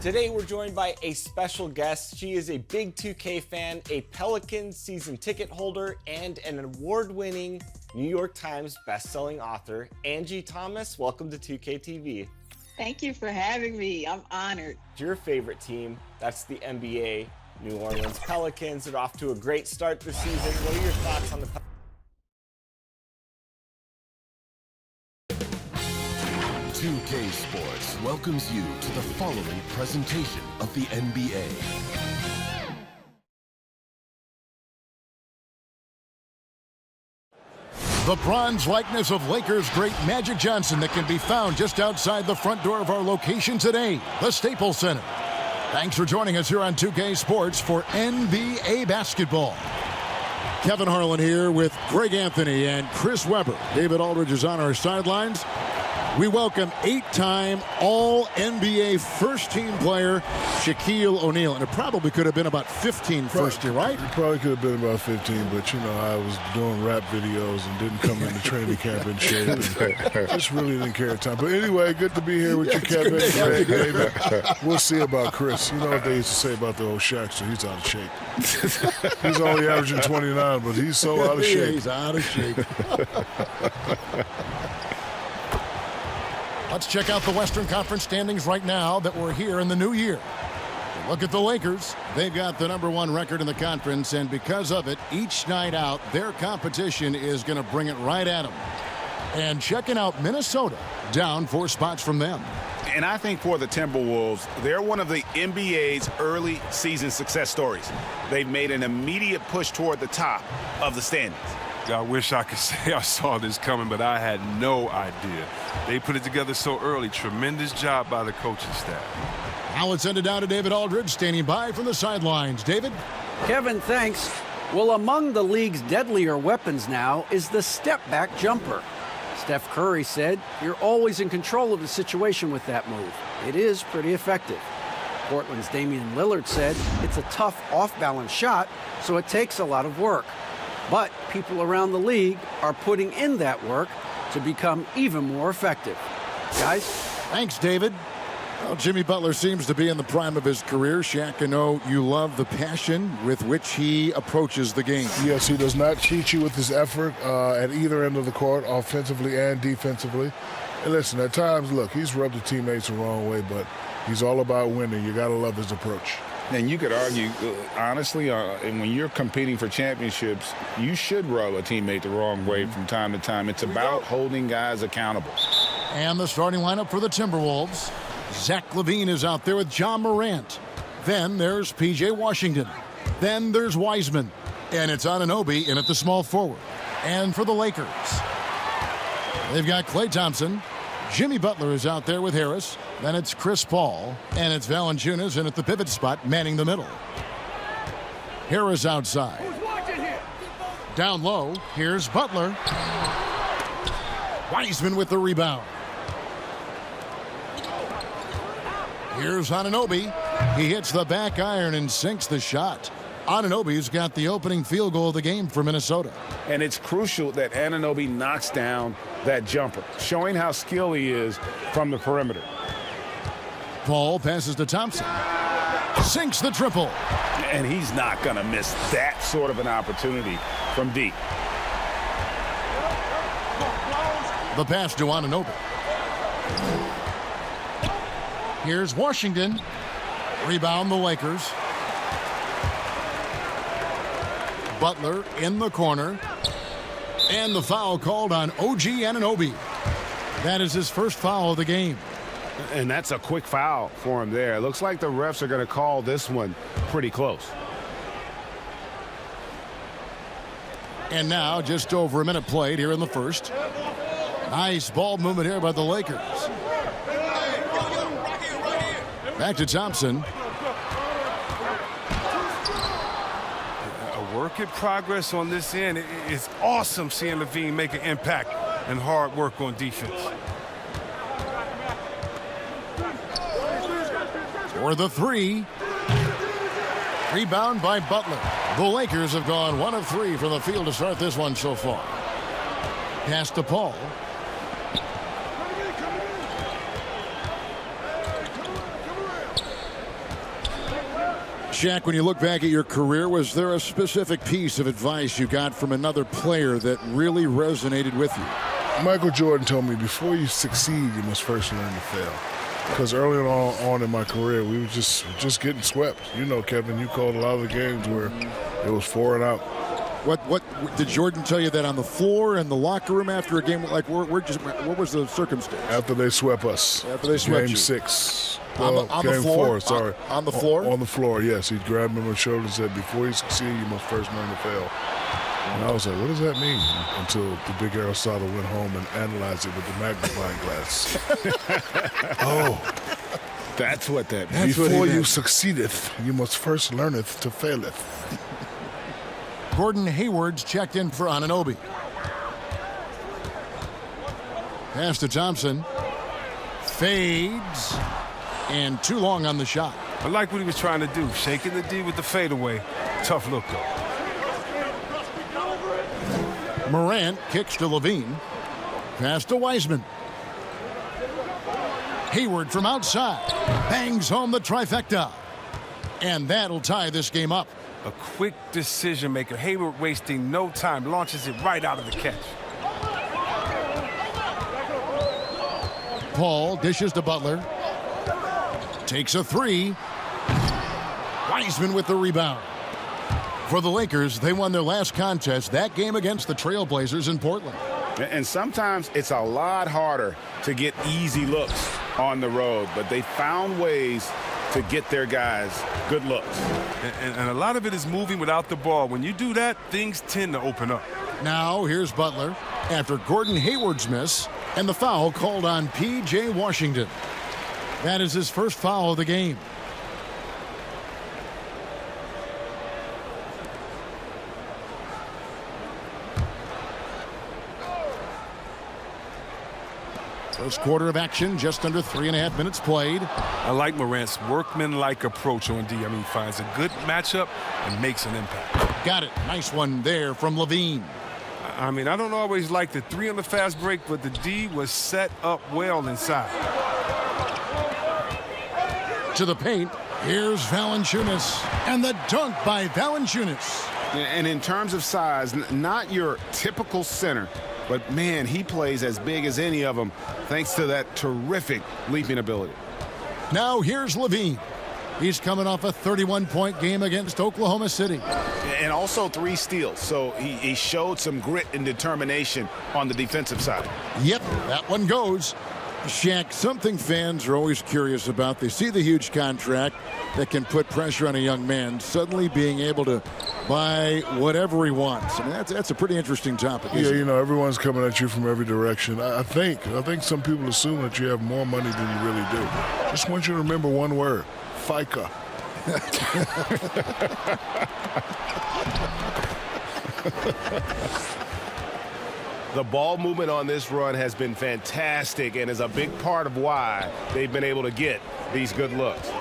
Today we're joined by a special guest. She is a big 2K fan, a Pelicans season ticket holder, and an award-winning New York Times best-selling author. Angie Thomas, welcome to 2K TV. Thank you for having me. I'm honored. Your favorite team, that's the NBA, New Orleans Pelicans. They're off to a great start this season. What are your thoughts on the Pelicans? 2K Sports welcomes you to the following presentation of the NBA. The bronze likeness of Lakers great Magic Johnson that can be found just outside the front door of our location today, the Staples Center. Thanks for joining us here on 2K Sports for NBA basketball. Kevin Harlan here with Greg Anthony and Chris Webber. David Aldridge is on our sidelines. We welcome 8-time All-NBA first-team player Shaquille O'Neal. And it probably could have been about 15 first year, right? It probably could have been about 15, but, you know, I was doing rap videos and didn't come into training camp in shape. And just really didn't care at the time. But anyway, good to be here with you, Kevin. Greg, David. We'll see about Chris. You know what they used to say about the old Shaq, so he's out of shape. He's only averaging 29, but he's so out of shape. Yeah, he's out of shape. Let's check out the Western Conference standings right now that we're here in the new year. Look at the Lakers. They've got the #1 record in the conference, and because of it, each night out, their competition is going to bring it right at them. And checking out Minnesota, down 4 spots from them. And I think for the Timberwolves, they're one of the NBA's early season success stories. They've made an immediate push toward the top of the standings. I wish I could say I saw this coming, but I had no idea. They put it together so early. Tremendous job by the coaching staff. Now let's send it down to David Aldridge, standing by from the sidelines. David? Kevin, thanks. Well, among the league's deadlier weapons now is the step-back jumper. Steph Curry said, "You're always in control of the situation with that move. It is pretty effective." Portland's Damian Lillard said, "It's a tough off-balance shot, so it takes a lot of work." But people around the league are putting in that work to become even more effective. Guys? Thanks, David. Well, Jimmy Butler seems to be in the prime of his career. Shaq, I know you love the passion with which he approaches the game. Yes, he does not cheat you with his effort at either end of the court, offensively and defensively. And listen, at times, look, he's rubbed the teammates the wrong way, but he's all about winning. You got to love his approach. And you could argue, honestly, and when you're competing for championships, you should rub a teammate the wrong way from time to time. It's about holding guys accountable. And the starting lineup for the Timberwolves. Zach LaVine is out there with John Morant. Then there's P.J. Washington. Then there's Wiseman. And it's Anunoby in at the small forward. And for the Lakers, they've got Klay Thompson. Jimmy Butler is out there with Harris. Then it's Chris Paul. And it's Valanciunas in at the pivot spot, manning the middle. Harris outside. Down low, here's Butler. Wiseman with the rebound. Here's Anunoby. He hits the back iron and sinks the shot. Anunoby's got the opening field goal of the game for Minnesota. And it's crucial that Anunoby knocks down that jumper, showing how skilled he is from the perimeter. Paul passes to Thompson. Sinks the triple. And he's not going to miss that sort of an opportunity from deep. The pass to Anunoby. Here's Washington. Rebound the Lakers. Butler in the corner. And the foul called on OG Anunoby. That is his first foul of the game. And that's a quick foul for him there. It looks like the refs are going to call this one pretty close. And now just over a minute played here in the first. Nice ball movement here by the Lakers. Back to Thompson. A work in progress on this end. It's awesome seeing LaVine make an impact and hard work on defense. For the three. Rebound by Butler. The Lakers have gone 1 of 3 from the field to start this one so far. Pass to Paul. Shaq, when you look back at your career, was there a specific piece of advice you got from another player that really resonated with you? Michael Jordan told me, before you succeed, you must first learn to fail. Because early on in my career, we were just getting swept. You know, Kevin, you called a lot of the games where it was 4 and out. What did Jordan tell you that on the floor and the locker room after a game? Like, what was the circumstance? After they swept us. After they swept Game you. 6. On Game the floor? 4, sorry. On the floor? On the floor, yes. He grabbed me on the shoulder and said, before you succeed, you must first learn to fail. And I was like, what does that mean? Until the big Aristotle went home and analyzed it with the magnifying glass. Oh. That's what that means. Before you succeedeth, you must first learneth to faileth. Gordon Hayward's checked in for Anunoby. Pass to Thompson. Fades. And too long on the shot. I like what he was trying to do. Shaking the D with the fadeaway. Tough look, though. Morant kicks to Levine. Pass to Wiseman. Hayward from outside. Bangs home the trifecta. And that'll tie this game up. A quick decision maker. Hayward wasting no time. Launches it right out of the catch. Paul dishes to Butler. Takes a 3. Wiseman with the rebound. For the Lakers, they won their last contest, that game against the Trailblazers in Portland. And sometimes it's a lot harder to get easy looks on the road, but they found ways to get their guys good looks. And a lot of it is moving without the ball. When you do that, things tend to open up. Now here's Butler after Gordon Hayward's miss and the foul called on P.J. Washington. That is his first foul of the game. First quarter of action, just under 3.5 minutes played. I like Morant's workmanlike approach on D. I mean, he finds a good matchup and makes an impact. Got it. Nice one there from Levine. I mean, I don't always like the 3 on the fast break, but the D was set up well inside. To the paint, here's Valanciunas. And the dunk by Valanciunas. And in terms of size, not your typical center, but man, he plays as big as any of them thanks to that terrific leaping ability. Now here's Levine. He's coming off a 31-point game against Oklahoma City. And also 3 steals, so he showed some grit and determination on the defensive side. Yep, that one goes. Shaq, something fans are always curious about. They see the huge contract that can put pressure on a young man, suddenly being able to buy whatever he wants. I mean, that's a pretty interesting topic. Yeah, you know, everyone's coming at you from every direction. I think some people assume that you have more money than you really do. Just want you to remember one word: FICA. The ball movement on this run has been fantastic and is a big part of why they've been able to get these good looks.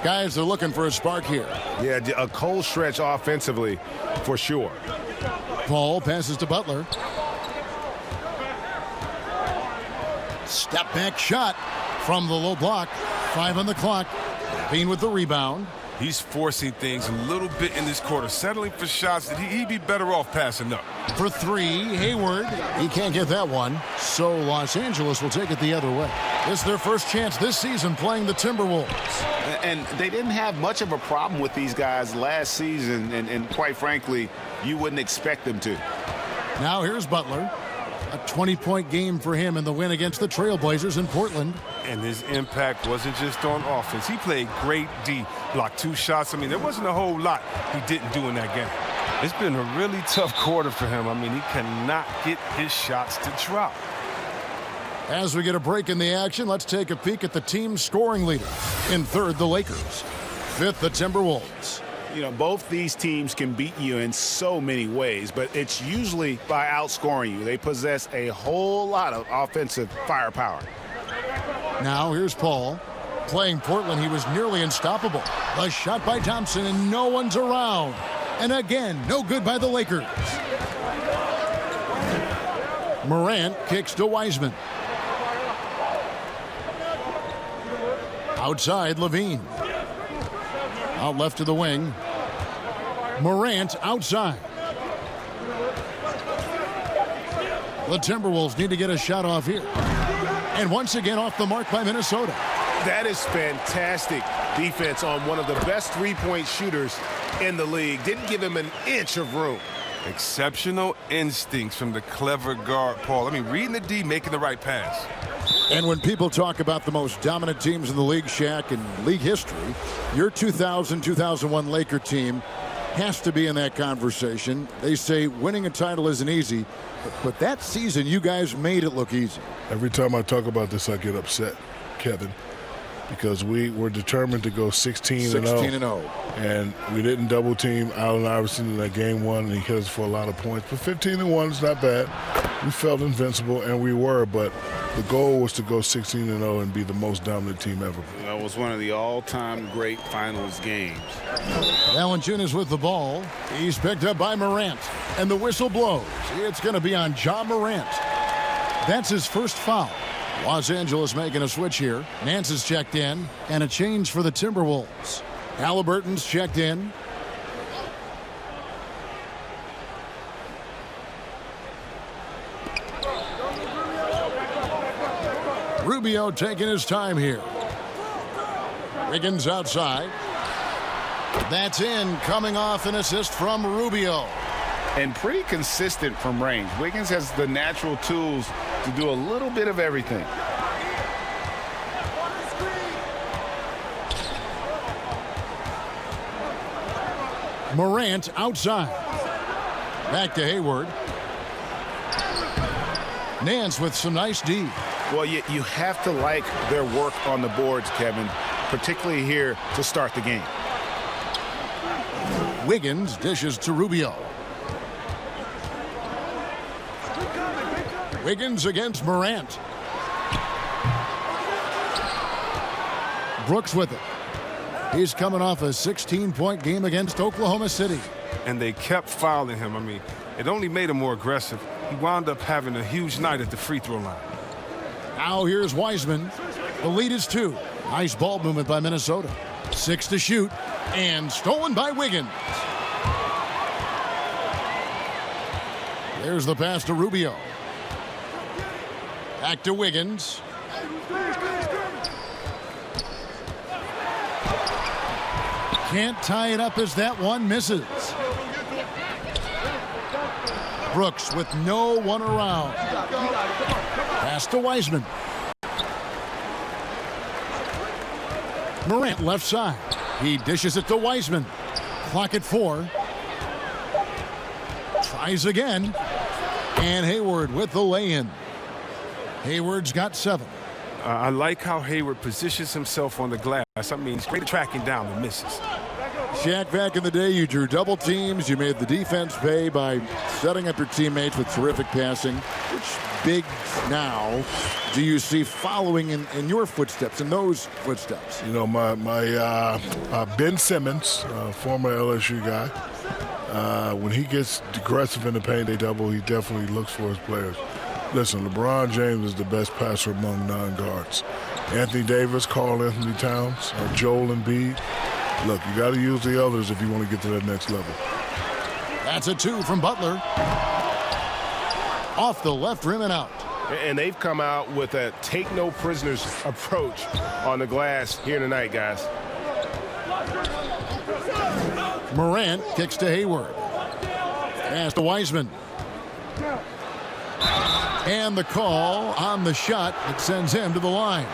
Guys, they're looking for a spark here. Yeah, a cold stretch offensively for sure. Paul passes to Butler. Step back shot from the low block. 5 on the clock. Bean with the rebound. He's forcing things a little bit in this quarter, settling for shots that he'd be better off passing up. For 3, Hayward. He can't get that one, so Los Angeles will take it the other way. This is their first chance this season playing the Timberwolves. And they didn't have much of a problem with these guys last season, and quite frankly, you wouldn't expect them to. Now here's Butler. A 20-point game for him in the win against the Trailblazers in Portland. And his impact wasn't just on offense. He played great D, blocked 2 shots. I mean, there wasn't a whole lot he didn't do in that game. It's been a really tough quarter for him. I mean, he cannot get his shots to drop. As we get a break in the action, let's take a peek at the team's scoring leader. In third, the Lakers. 5th, the Timberwolves. You know, both these teams can beat you in so many ways, but it's usually by outscoring you. They possess a whole lot of offensive firepower. Now here's Paul. Playing Portland, he was nearly unstoppable. A shot by Thompson, and no one's around. And again, no good by the Lakers. Morant kicks to Wiseman. Outside, Levine. Out left to the wing. Morant outside. The Timberwolves need to get a shot off here. And once again off the mark by Minnesota. That is fantastic defense on one of the best three-point shooters in the league. Didn't give him an inch of room. Exceptional instincts from the clever guard, Paul. I mean, reading the D, making the right pass. And when people talk about the most dominant teams in the league, Shaq, in league history, your 2000-2001 Laker team has to be in that conversation. They say winning a title isn't easy, but that season you guys made it look easy. Every time I talk about this, I get upset, Kevin, because we were determined to go 16-0. And we didn't double team Allen Iverson in that game one, and he hit us for a lot of points. But 15-1 is not bad. We felt invincible, and we were, but the goal was to go 16-0 and be the most dominant team ever. That was one of the all-time great finals games. Valanciunas with the ball. He's picked up by Morant, and the whistle blows. It's going to be on Ja Morant. That's his first foul. Los Angeles making a switch here. Nance is checked in, and a change for the Timberwolves. Halliburton's checked in. Rubio taking his time here. Wiggins outside. That's in, coming off an assist from Rubio. And pretty consistent from range. Wiggins has the natural tools to do a little bit of everything. Morant outside. Back to Hayward. Nance with some nice D. Well, you have to like their work on the boards, Kevin, particularly here to start the game. Wiggins dishes to Rubio. Wiggins against Morant. Brooks with it. He's coming off a 16-point game against Oklahoma City. And they kept fouling him. I mean, it only made him more aggressive. He wound up having a huge night at the free throw line. Now here's Wiseman. The lead is 2. Nice ball movement by Minnesota. 6 to shoot. And stolen by Wiggins. There's the pass to Rubio. Back to Wiggins. Can't tie it up as that one misses. Brooks with no one around. Pass to Wiseman. Morant left side. He dishes it to Wiseman. Clock at 4. Tries again. And Hayward with the lay-in. Hayward's got 7. I like how Hayward positions himself on the glass. I mean, he's great at tracking down the misses. Shaq, back in the day, you drew double teams. You made the defense pay by setting up your teammates with terrific passing. Which big now do you see following in your footsteps, in those footsteps? You know, my Ben Simmons, former LSU guy, when he gets aggressive in the paint, they double. He definitely looks for his players. Listen, LeBron James is the best passer among non-guards. Anthony Davis, Karl Anthony Towns, Joel Embiid. Look, you got to use the others if you want to get to that next level. That's a 2 from Butler. Off the left rim and out. And they've come out with a take-no-prisoners approach on the glass here tonight, guys. Morant kicks to Hayward. Pass to Wiseman. And the call on the shot that sends him to the line.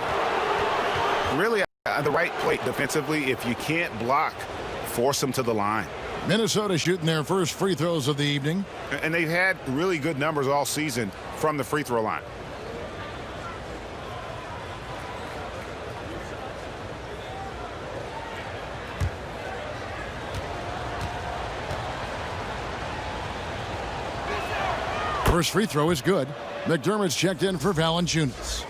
Really, the right play defensively. If you can't block, force them to the line. Minnesota shooting their first free throws of the evening. And they've had really good numbers all season from the free throw line. First free throw is good. McDermott's checked in for Valanciunas.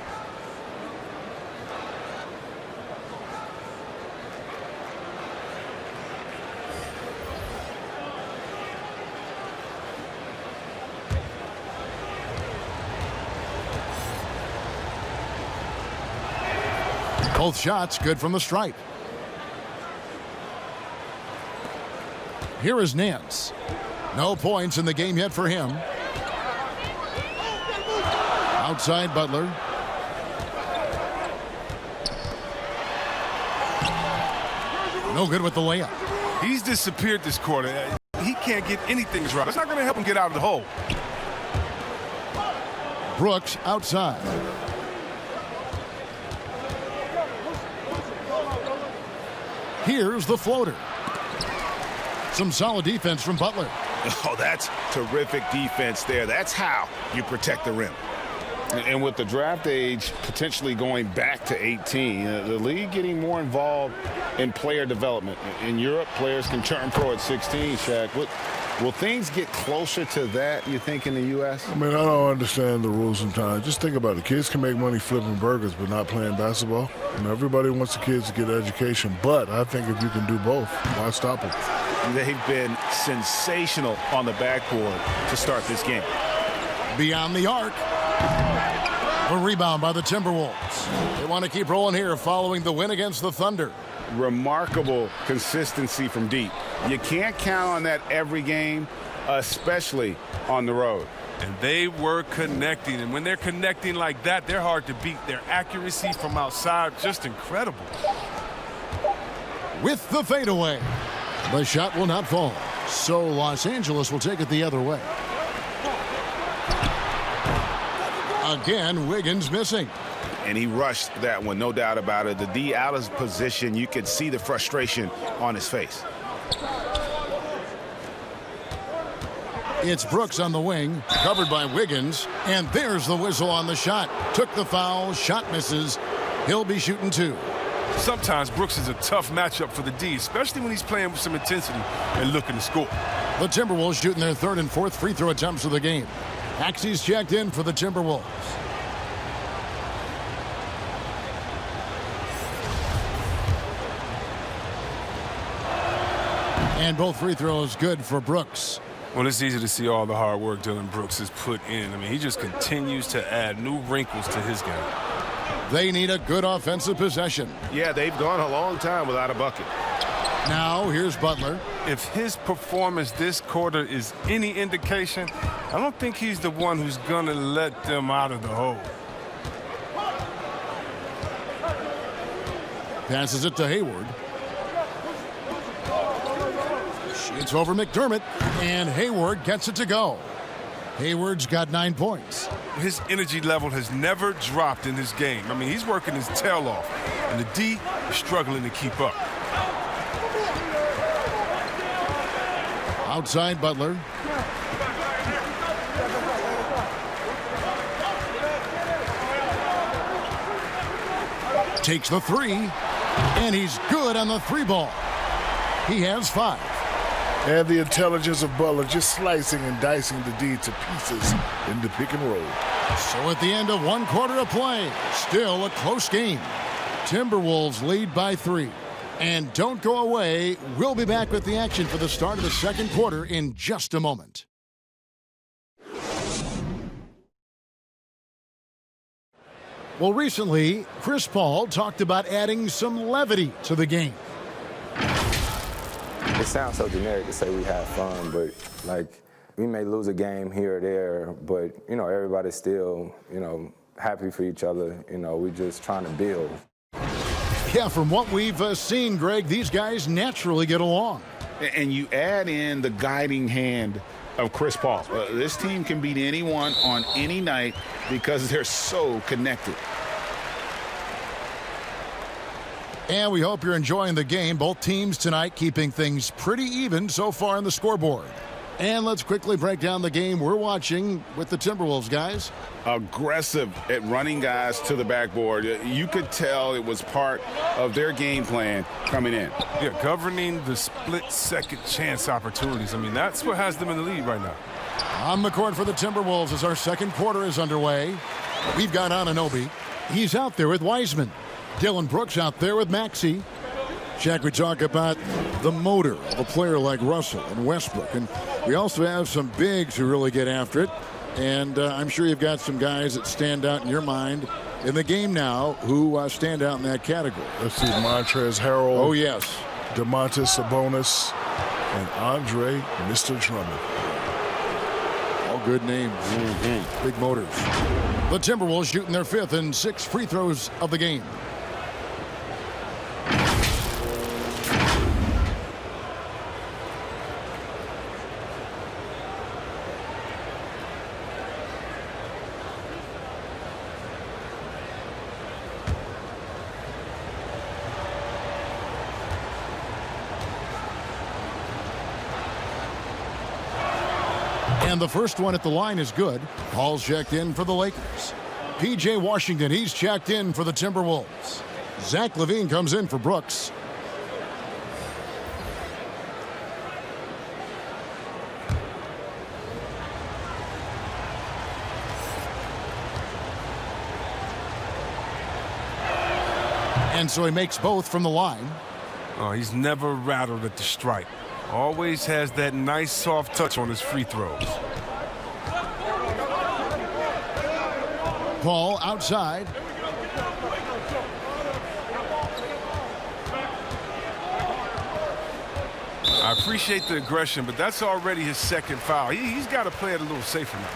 Both shots good from the stripe. Here is Nance. No points in the game yet for him. Outside Butler. No good with the layup. He's disappeared this quarter. He can't get anything right. It's not going to help him get out of the hole. Brooks outside. Here's the floater. Some solid defense from Butler. Oh, that's terrific defense there. That's how you protect the rim. And with the draft age potentially going back to 18, the league getting more involved in player development. In Europe, players can turn pro at 16, Shaq. Will things get closer to that, you think, in the U.S.? I mean, I don't understand the rules sometimes. Just think about it. Kids can make money flipping burgers but not playing basketball. You know, everybody wants the kids to get an education, but I think if you can do both, why stop them? They've been sensational on the backboard to start this game. Beyond the arc. A rebound by the Timberwolves. They want to keep rolling here following the win against the Thunder. Remarkable consistency from deep. You can't count on that every game, especially on the road. And they were connecting. And when they're connecting like that, they're hard to beat. Their accuracy from outside, just incredible. With the fadeaway. The shot will not fall. So Los Angeles will take it the other way. Again, Wiggins missing. And he rushed that one, no doubt about it. The D out of position, you could see the frustration on his face. It's Brooks on the wing, covered by Wiggins, and there's the whistle on the shot. Took the foul, shot misses. He'll be shooting two. Sometimes Brooks is a tough matchup for the D, especially when he's playing with some intensity and looking to score. The Timberwolves shooting their third and fourth free throw attempts of the game. Axie's checked in for the Timberwolves. And both free throws good for Brooks. Well, it's easy to see all the hard work Dylan Brooks has put in. I mean, he just continues to add new wrinkles to his game. They need a good offensive possession. Yeah, they've gone a long time without a bucket. Now, here's Butler. If his performance this quarter is any indication, I don't think he's the one who's going to let them out of the hole. Passes it to Hayward. It's over McDermott, and Hayward gets it to go. Hayward's got 9 points. His energy level has never dropped in his game. I mean, he's working his tail off, and the D is struggling to keep up. Outside Butler. Takes the three, and he's good on the three ball. He has 5. And the intelligence of Butler just slicing and dicing the D to pieces in the pick and roll. So at the end of 1 quarter of play, still a close game. Timberwolves lead by 3. And don't go away. We'll be back with the action for the start of the second quarter in just a moment. Well, recently, Chris Paul talked about adding some levity to the game. It sounds so generic to say we have fun, but like we may lose a game here or there, but you know everybody's still happy for each other. We're just trying to build. Yeah, from what we've seen, Greg, these guys naturally get along. And you add in the guiding hand of Chris Paul. This team can beat anyone on any night because they're so connected. And we hope you're enjoying the game. Both teams tonight keeping things pretty even so far on the scoreboard. And let's quickly break down the game we're watching with the Timberwolves, guys. Aggressive at running guys to the backboard. You could tell it was part of their game plan coming in. Yeah, governing the split-second chance opportunities. I mean, that's what has them in the lead right now. On the court for the Timberwolves as our second quarter is underway. We've got Anunoby. He's out there with Wiseman. Dylan Brooks out there with Maxey. Shaq, we talk about the motor of a player like Russell and Westbrook. And we also have some bigs who really get after it. And I'm sure you've got some guys that stand out in your mind in the game now who stand out in that category. Let's see, Montrezl Harrell. Oh, yes. Domantas Sabonis. and Andre Mr. Drummond. All good names. Big motors. The Timberwolves shooting their 5th and 6th free throws of the game. And the first one at the line is good. Paul's checked in for the Lakers. P.J. Washington, he's checked in for the Timberwolves. Zach LaVine comes in for Brooks. And so he makes both from the line. Oh, he's never rattled at the stripe. Always has that nice soft touch on his free throws. Paul outside. I appreciate the aggression, but that's already his 2nd foul. He's got to play it a little safer now.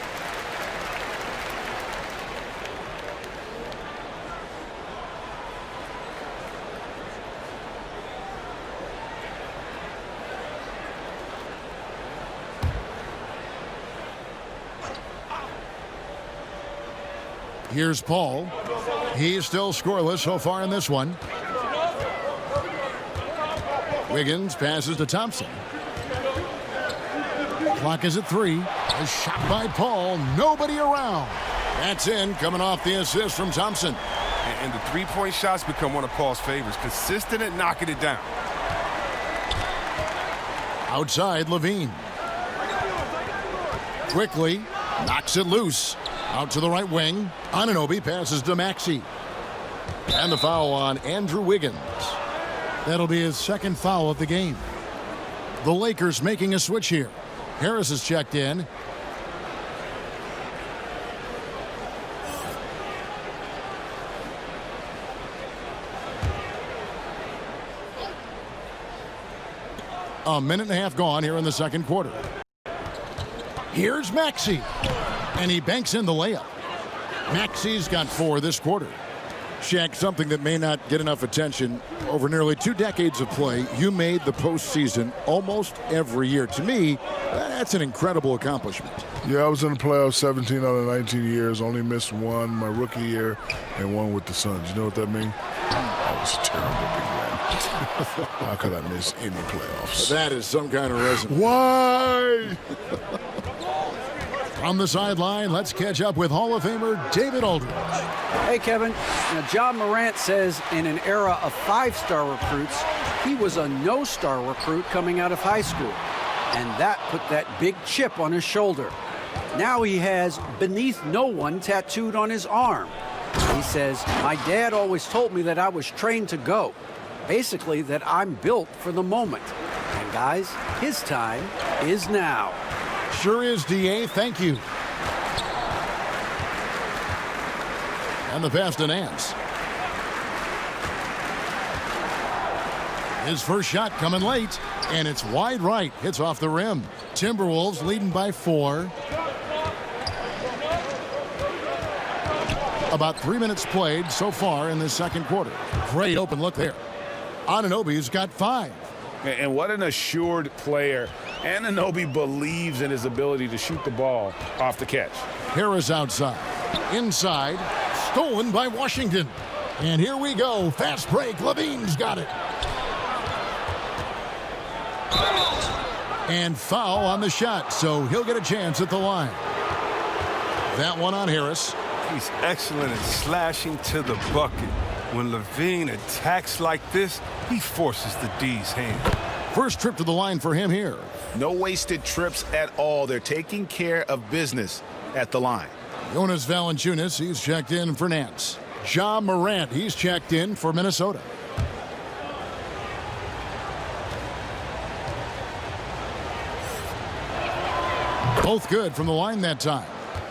Here's Paul. He's still scoreless so far in this one. Wiggins passes to Thompson. Clock is at 3. A shot by Paul. Nobody around. That's in, coming off the assist from Thompson. And the three-point shots become one of Paul's favorites. Consistent at knocking it down. Outside, LaVine. Quickly knocks it loose. Out to the right wing. Anunoby passes to Maxey. And the foul on Andrew Wiggins. That'll be his 2nd foul of the game. The Lakers making a switch here. Harris is checked in. A minute and a half gone here in the 2nd quarter. Here's Maxey. And he banks in the layup. Maxey's got 4 this quarter. Shaq, something that may not get enough attention. Over nearly 2 decades of play, you made the postseason almost every year. To me, that's an incredible accomplishment. Yeah, I was in the playoffs 17 out of 19 years. Only missed one my rookie year and one with the Suns. You know what that means? That was terrible, big man. How could I miss any playoffs? That is some kind of resume. Why? On the sideline, let's catch up with Hall of Famer David Aldridge. Hey, Kevin. Now, John Morant says in an era of 5-star recruits, he was a no-star recruit coming out of high school. And that put that big chip on his shoulder. Now he has "beneath no one" tattooed on his arm. He says, "My dad always told me that I was trained to go. Basically, that I'm built for the moment. And guys, his time is now." Sure is, D.A. Thank you. And the pass to Nance. His first shot coming late, and it's wide right. Hits off the rim. Timberwolves leading by 4. About 3 minutes played so far in the 2nd quarter. Great open look there. Anunoby's got 5. And what an assured player. Anunoby believes in his ability to shoot the ball off the catch. Harris outside. Inside. Stolen by Washington. And here we go. Fast break. LaVine's got it. And foul on the shot, so he'll get a chance at the line. That one on Harris. He's excellent at slashing to the bucket. When LaVine attacks like this, he forces the D's hand. First trip to the line for him here. No wasted trips at all. They're taking care of business at the line. Jonas Valanciunas, he's checked in for Nance. Ja Morant, he's checked in for Minnesota. Both good from the line that time.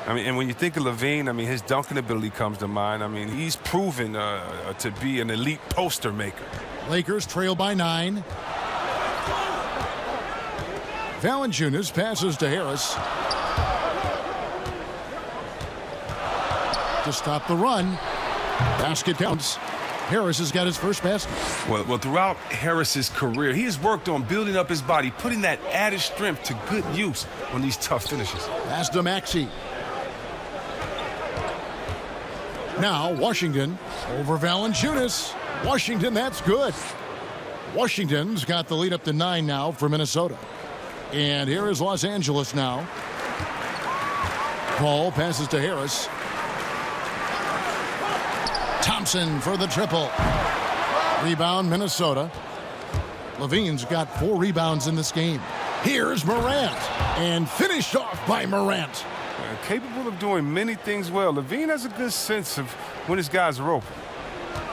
I mean, and when you think of LaVine, I mean, his dunking ability comes to mind. I mean, he's proven to be an elite poster maker. Lakers trail by 9. Valanciunas passes to Harris. To stop the run. Basket counts. Harris has got his first basket. Well, throughout Harris's career, he has worked on building up his body, putting that added strength to good use on these tough finishes. Pass to Maxey. Now Washington over Valanciunas. Washington, that's good. Washington's got the lead up to 9 now for Minnesota. And here is Los Angeles now. Paul passes to Harris. Thompson for the triple. Rebound, Minnesota. Levine's got 4 rebounds in this game. Here's Morant. And finished off by Morant. Capable of doing many things well. Levine has a good sense of when his guys are open.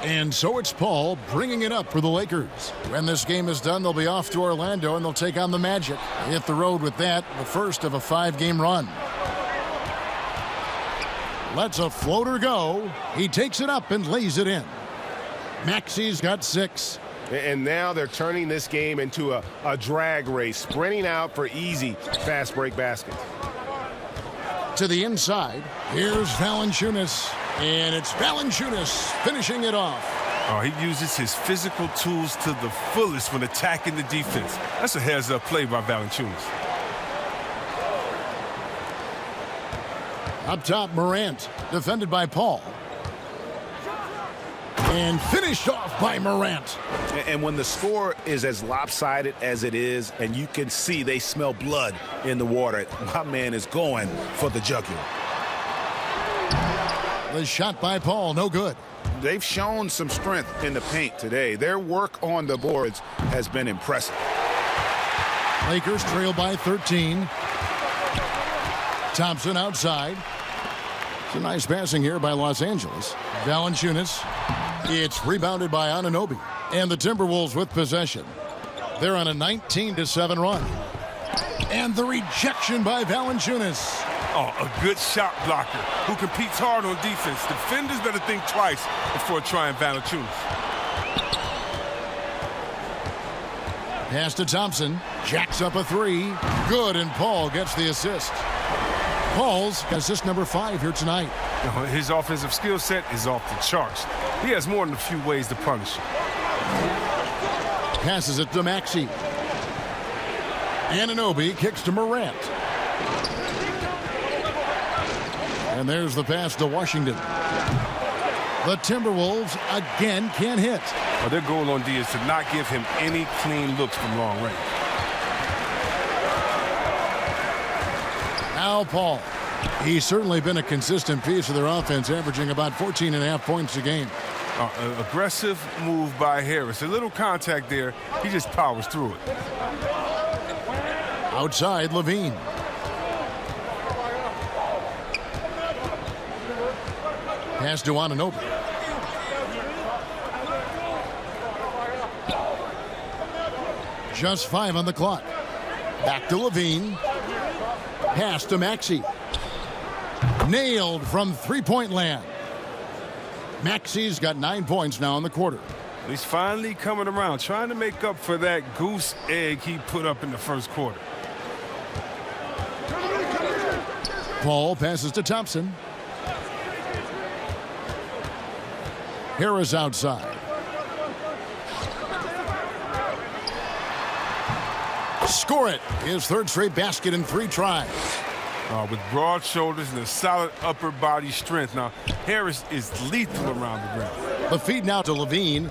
And so it's Paul bringing it up for the Lakers. When this game is done, they'll be off to Orlando and they'll take on the Magic. Hit the road with that, the first of a 5-game run. Lets a floater go. He takes it up and lays it in. Maxey's got 6. And now they're turning this game into a drag race, sprinting out for easy fast break baskets. To the inside, here's Valanciunas. And it's Valanciunas finishing it off. Oh, he uses his physical tools to the fullest when attacking the defense. That's a heads-up play by Valanciunas. Up top, Morant, defended by Paul. And finished off by Morant. And when the score is as lopsided as it is, and you can see they smell blood in the water, my man is going for the jugular. The shot by Paul, no good. They've shown some strength in the paint today. Their work on the boards has been impressive. Lakers trail by 13. Thompson outside. It's a nice passing here by Los Angeles. Valanciunas. It's rebounded by Anunoby. And the Timberwolves with possession. They're on a 19-7 run. And the rejection by Valanciunas. Oh, a good shot blocker who competes hard on defense. Defenders better think twice before trying Valanciunas. Pass to Thompson. Jacks up a 3. Good, and Paul gets the assist. Paul's got assist number 5 here tonight. His offensive skill set is off the charts. He has more than a few ways to punish him. Passes it to Maxey. Anunoby kicks to Morant. And there's the pass to Washington. The Timberwolves again can't hit. Well, their goal on D is to not give him any clean looks from long range. Now Paul. He's certainly been a consistent piece of their offense, averaging about 14.5 points a game. Aggressive move by Harris. A little contact there. He just powers through it. Outside, Levine. Pass to Anunoby. Just 5 on the clock. Back to Levine. Pass to Maxey. Nailed from three-point land. Maxey's got 9 points now in the quarter. He's finally coming around, trying to make up for that goose egg he put up in the first quarter. Paul passes to Thompson. Harris outside. Score it. His third straight basket in 3 tries. With broad shoulders and a solid upper body strength. Now, Harris is lethal around the rim. The feed now to Levine.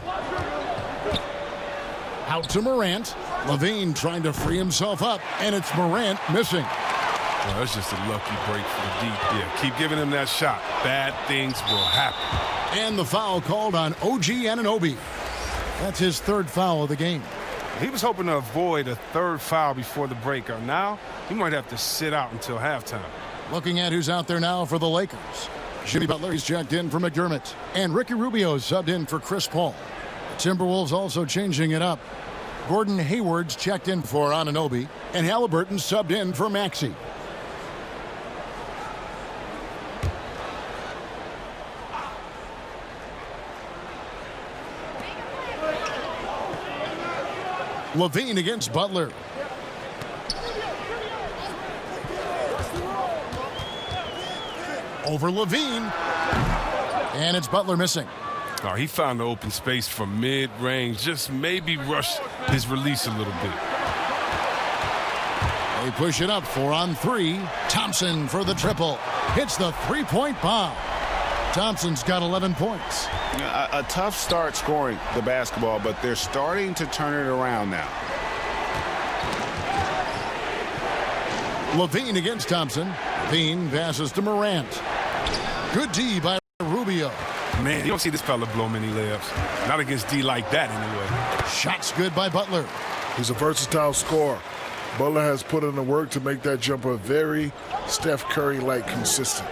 Out to Morant. Levine trying to free himself up, and it's Morant missing. Well, that's just a lucky break for the deep. Yeah, keep giving him that shot. Bad things will happen. And the foul called on OG Anunoby. That's his 3rd foul of the game. He was hoping to avoid a 3rd foul before the break. Now, he might have to sit out until halftime. Looking at who's out there now for the Lakers. Jimmy Butler's checked in for McDermott. And Ricky Rubio's subbed in for Chris Paul. The Timberwolves also changing it up. Gordon Hayward's checked in for Anunoby. And Halliburton subbed in for Maxey. Levine against Butler. Over Levine. And it's Butler missing. Oh, he found the open space from mid-range. Just maybe rush his release a little bit. They push it up 4 on 3. Thompson for the triple. Hits the three-point bomb. Thompson's got 11 points. A tough start scoring the basketball, but they're starting to turn it around now. Levine against Thompson. Levine passes to Morant. Good D by Rubio. Man, you don't see this fella blow many layups. Not against D like that, anyway. Shots good by Butler. He's a versatile scorer. Butler has put in the work to make that jumper very Steph Curry-like consistent.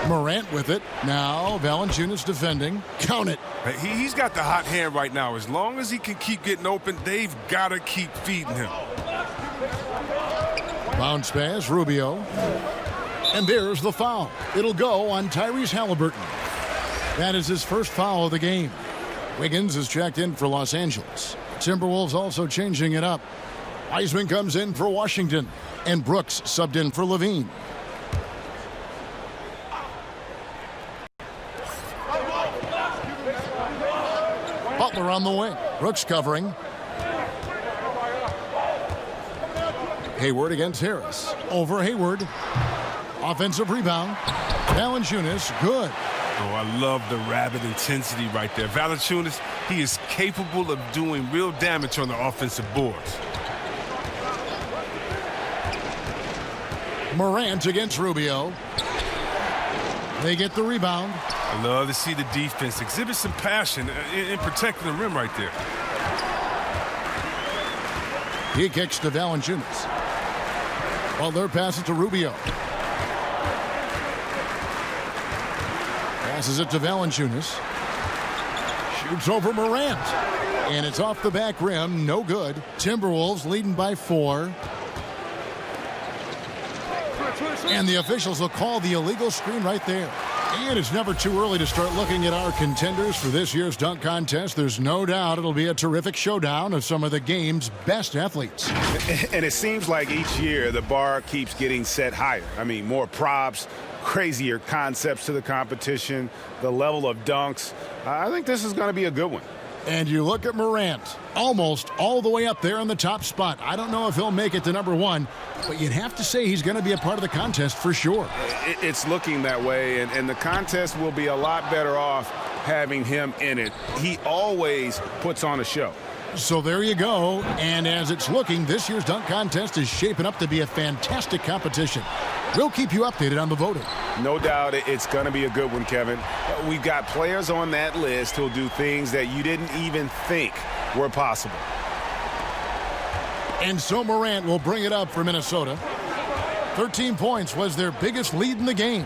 Morant with it. Now Valanciunas defending. Count it. He's got the hot hand right now. As long as he can keep getting open, they've got to keep feeding him. Bounce pass, Rubio. And there's the foul. It'll go on Tyrese Halliburton. That is his first foul of the game. Wiggins is checked in for Los Angeles. Timberwolves also changing it up. Wiseman comes in for Washington. And Brooks subbed in for Levine. Butler on the wing. Brooks covering. Hayward against Harris. Over Hayward. Offensive rebound. Valanciunas, good. Oh, I love the rabid intensity right there. Valanciunas, he is capable of doing real damage on the offensive boards. Morant against Rubio. They get the rebound. I love to see the defense exhibit some passion in protecting the rim right there. He kicks to Valanciunas. Butler passes to Rubio. Passes it to Valanciunas. Shoots over Morant. And it's off the back rim. No good. Timberwolves leading by 4. And the officials will call the illegal screen right there. And it's never too early to start looking at our contenders for this year's dunk contest. There's no doubt it'll be a terrific showdown of some of the game's best athletes. And it seems like each year the bar keeps getting set higher. I mean, more props, crazier concepts to the competition, the level of dunks. I think this is going to be a good one. And you look at Morant, almost all the way up there in the top spot. I don't know if he'll make it to number 1, but you'd have to say he's going to be a part of the contest for sure. It's looking that way, and the contest will be a lot better off having him in it. He always puts on a show. So there you go. And as it's looking, this year's dunk contest is shaping up to be a fantastic competition. We'll keep you updated on the voting. No doubt it's going to be a good one, Kevin. We've got players on that list who'll do things that you didn't even think were possible. And so Morant will bring it up for Minnesota. 13 points was their biggest lead in the game.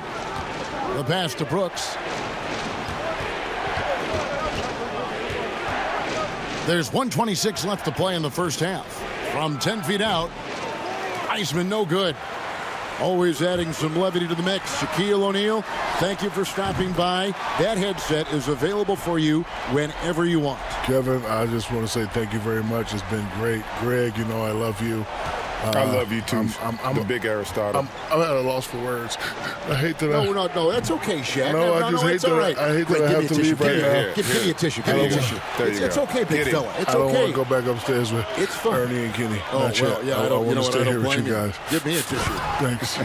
The pass to Brooks. There's 1:26 left to play in the first half. From 10 feet out, Wiseman no good. Always adding some levity to the mix. Shaquille O'Neal, thank you for stopping by. That headset is available for you whenever you want. Kevin, I just want to say thank you very much. It's been great. Greg, you know I love you. I love you too. I'm a big Aristotle. I'm at a loss for words. I hate that. No, that's okay, Shaq. No, I just hate that. Right. I hate that I have to leave right now. Give me a tissue. Give me a tissue. It's okay, big fella. It's okay. I don't want to go back upstairs with Ernie and Kenny. Oh, Not well, yet. yeah, I want to stay here with you guys. Give me a tissue. Thanks.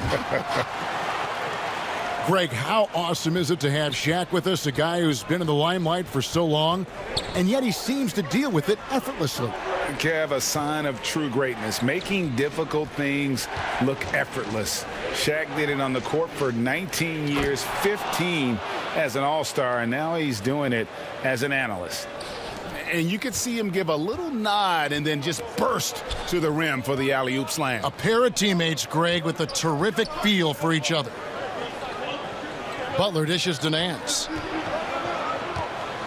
Greg, how awesome is it to have Shaq with us, a guy who's been in the limelight for so long, and yet he seems to deal with it effortlessly. Kev, a sign of true greatness, making difficult things look effortless. Shaq did it on the court for 19 years, 15 as an all-star, and now he's doing it as an analyst. And you could see him give a little nod and then just burst to the rim for the alley-oop slam. A pair of teammates, Greg, with a terrific feel for each other. Butler dishes to Nance.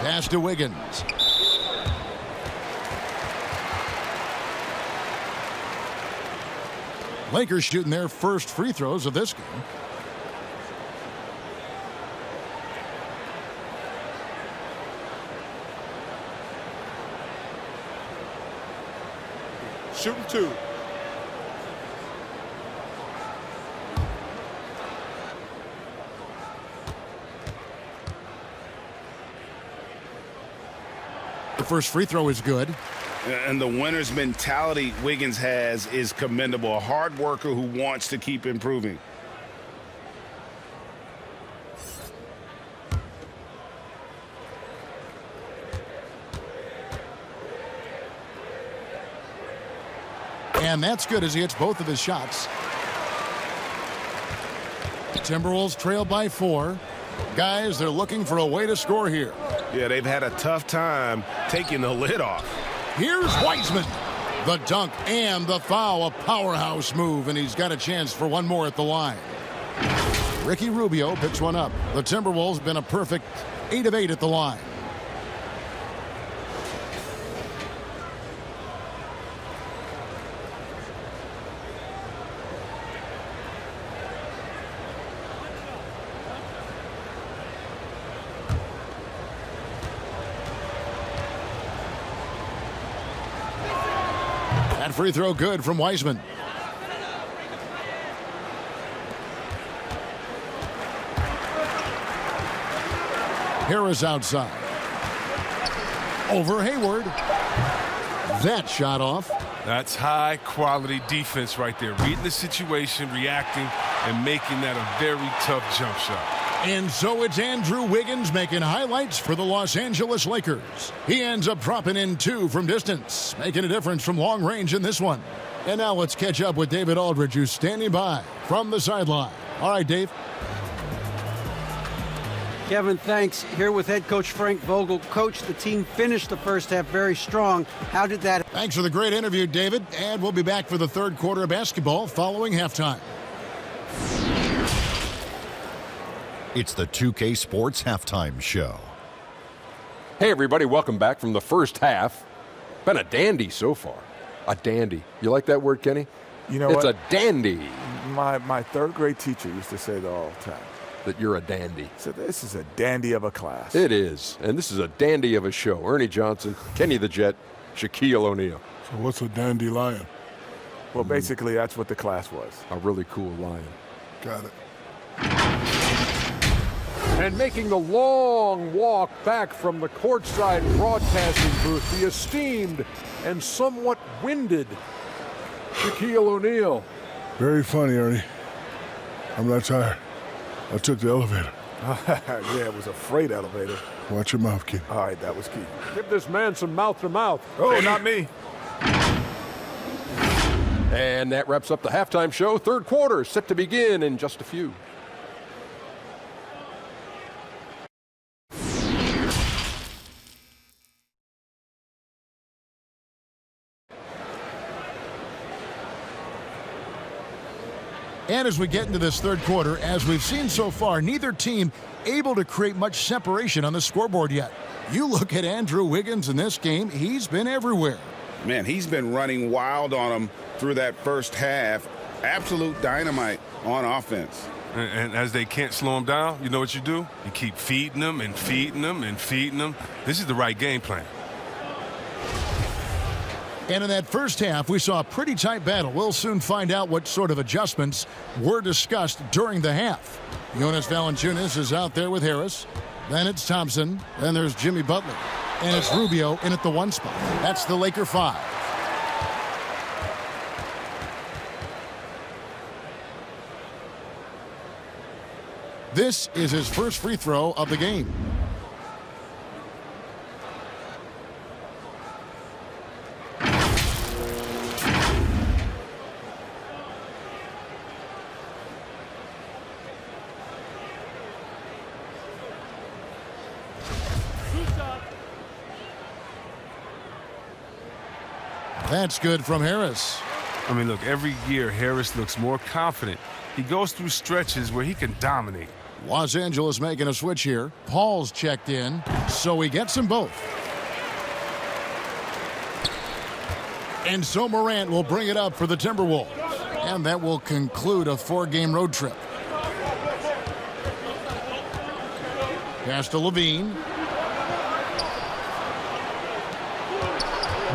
Pass to Wiggins. Lakers shooting their first free throws of this game. Shooting 2. The first free throw is good. And the winner's mentality Wiggins has is commendable. A hard worker who wants to keep improving. And that's good as he hits both of his shots. Timberwolves trail by 4. Guys, they're looking for a way to score here. Yeah, they've had a tough time taking the lid off. Here's Wiseman. The dunk and the foul, a powerhouse move, and he's got a chance for one more at the line. Ricky Rubio picks one up. The Timberwolves been a perfect 8 of 8 at the line. That free throw good from Wiseman. Harris outside. Over Hayward. That shot off. That's high-quality defense right there. Reading the situation, reacting, and making that a very tough jump shot. And so it's Andrew Wiggins making highlights for the Los Angeles Lakers. He ends up dropping in 2 from distance, making a difference from long range in this one. And now let's catch up with David Aldridge, who's standing by from the sideline. All right, Dave. Kevin, thanks. Here with head coach Frank Vogel. Coach, the team finished the first half very strong. How did that? Thanks for the great interview, David. And we'll be back for the third quarter of basketball following halftime. It's the 2K Sports Halftime Show. Hey, everybody. Welcome back from the first half. Been a dandy so far. A dandy. You like that word, Kenny? You know it's what? a dandy. My third grade teacher used to say that all the time. That you're a dandy. So this is a dandy of a class. It is. And this is a dandy of a show. Ernie Johnson, Kenny the Jet, Shaquille O'Neal. So what's a dandelion? Well, basically, that's what the class was. A really cool lion. Got it. And making the long walk back from the courtside broadcasting booth, the esteemed and somewhat winded Shaquille O'Neal. Very funny, Ernie. I'm not tired. I took the elevator. Yeah, it was a freight elevator. Watch your mouth, kid. All right, that was key. Give this man some mouth-to-mouth. Oh, not me. And that wraps up the halftime show. Third quarter set to begin in just a few. And as we get into this third quarter, as we've seen so far, neither team able to create much separation on the scoreboard yet. You look at Andrew Wiggins in this game, he's been everywhere. Man, he's been running wild on them through that first half. Absolute dynamite on offense. And as they can't slow him down, you know what you do? You keep feeding them and feeding them and feeding them. This is the right game plan. And in that first half, we saw a pretty tight battle. We'll soon find out what sort of adjustments were discussed during the half. Jonas Valanciunas is out there with Harris. Then it's Thompson. Then there's Jimmy Butler. And it's Rubio in at the 1 spot. That's the Laker 5. This is his first free throw of the game. That's good from Harris. I mean, look, every year Harris looks more confident. He goes through stretches where he can dominate. Los Angeles making a switch here. Paul's checked in, so he gets them both. And so Morant will bring it up for the Timberwolves. And that will conclude a 4-game road trip. Pass to Levine.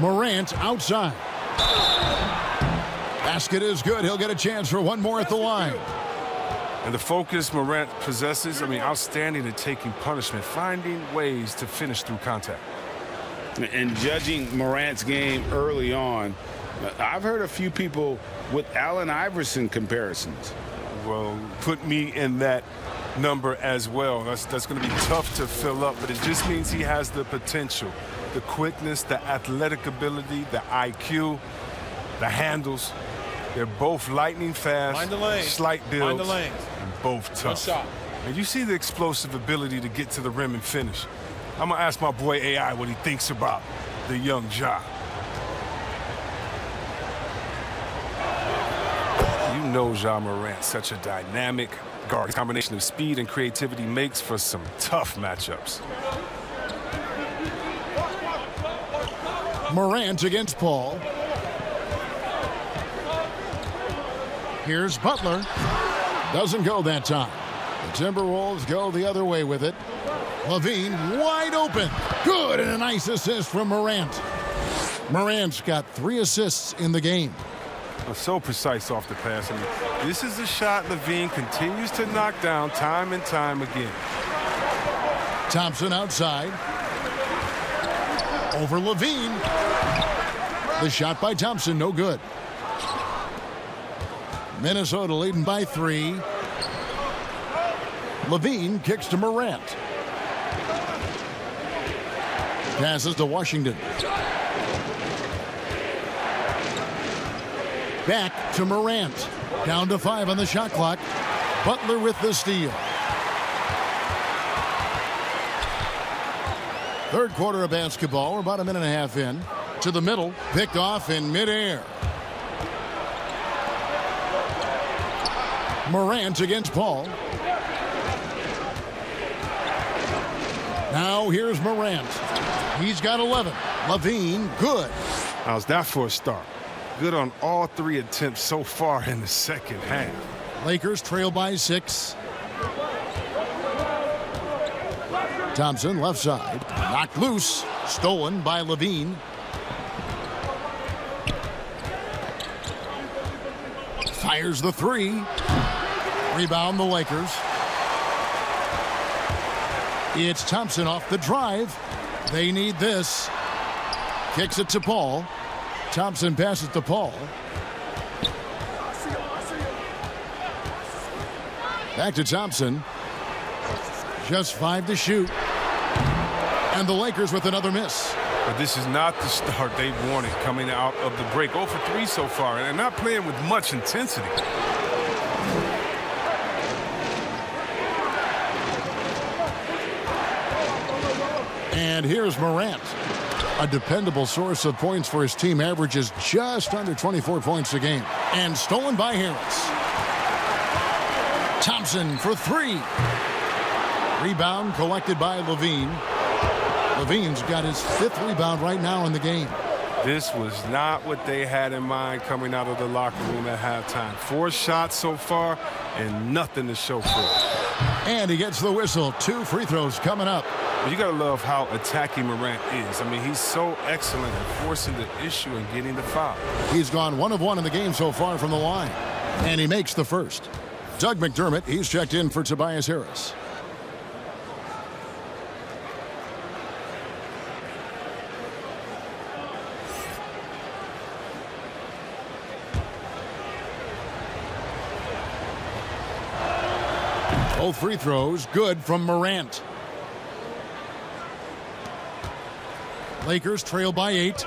Morant outside. Basket is good. He'll get a chance for one more at the line. And the focus Morant possesses, I mean, outstanding at taking punishment, finding ways to finish through contact. And judging Morant's game early on, I've heard a few people with Allen Iverson comparisons. Well, put me in that number as well. That's going to be tough to fill up, but it just means he has the potential, the quickness, the athletic ability, the IQ, the handles. They're both lightning fast, slight builds, and both tough. One shot. And you see the explosive ability to get to the rim and finish. I'm going to ask my boy AI what he thinks about the young Ja. You know Ja Morant, such a dynamic guard. His combination of speed and creativity makes for some tough matchups. Morant against Paul. Here's Butler. Doesn't go that time. The Timberwolves go the other way with it. Levine wide open. Good, and a nice assist from Morant. Morant's got 3 assists in the game. So precise off the pass. I mean, this is a shot Levine continues to knock down time and time again. Thompson outside. Over Levine. The shot by Thompson, no good. Minnesota leading by 3. Levine kicks to Morant. Passes to Washington. Back to Morant. Down to 5 on the shot clock. Butler with the steal. Third quarter of basketball. We're about a minute and a half in. To the middle. Picked off in midair. Morant against Paul. Now here's Morant. He's got 11. Levine, good. How's that for a start? Good on all 3 attempts so far in the second half. Lakers trail by 6. Thompson left side. Knocked loose. Stolen by Levine. Fires the 3. Rebound the Lakers. It's Thompson off the drive. They need this. Kicks it to Paul. Thompson passes to Paul. Back to Thompson. Just 5 to shoot. And the Lakers with another miss. But this is not the start they wanted coming out of the break. 0 for 3 so far, and they're not playing with much intensity. And here's Morant. A dependable source of points for his team, averages just under 24 points a game. And stolen by Harris. Thompson for 3. Rebound collected by Levine. Levine's got his 5th rebound right now in the game. This was not what they had in mind coming out of the locker room at halftime. 4 shots so far and nothing to show for it. And he gets the whistle. 2 free throws coming up. You got to love how attacking Morant is. I mean, he's so excellent at forcing the issue and getting the foul. He's gone 1 of 1 in the game so far from the line. And he makes the first. Doug McDermott, he's checked in for Tobias Harris. Both free throws good from Morant. Lakers trail by 8.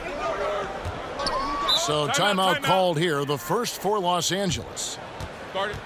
So timeout called here, the first for Los Angeles. Started.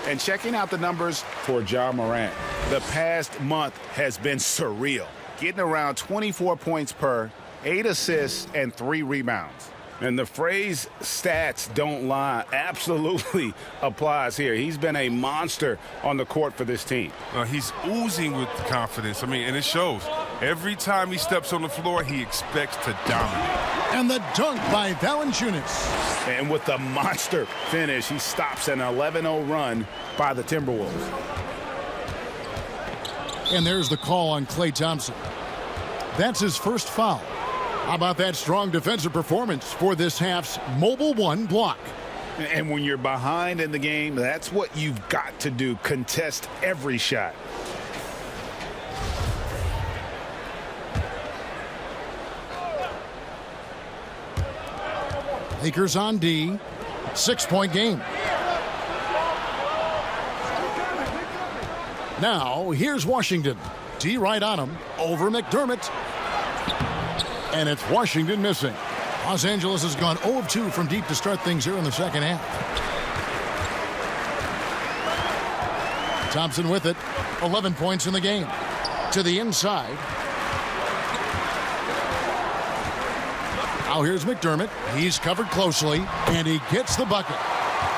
And checking out the numbers for Ja Morant, the past month has been surreal. Getting around 24 points per, 8 assists, and 3 rebounds. And the phrase stats don't lie absolutely applies here. He's been a monster on the court for this team. He's oozing with confidence. I mean, and it shows. Every time he steps on the floor, he expects to dominate. And the dunk by Valanciunas. And with the monster finish, he stops an 11-0 run by the Timberwolves. And there's the call on Klay Thompson. That's his first foul. How about that strong defensive performance for this half's Mobile One block? And when you're behind in the game, that's what you've got to do. Contest every shot. Lakers on D. 6-point game. Now, here's Washington. D right on him. Over McDermott. And it's Washington missing. Los Angeles has gone 0 of 2 from deep to start things here in the second half. Thompson with it. 11 points in the game. To the inside. Now here's McDermott. He's covered closely, and he gets the bucket.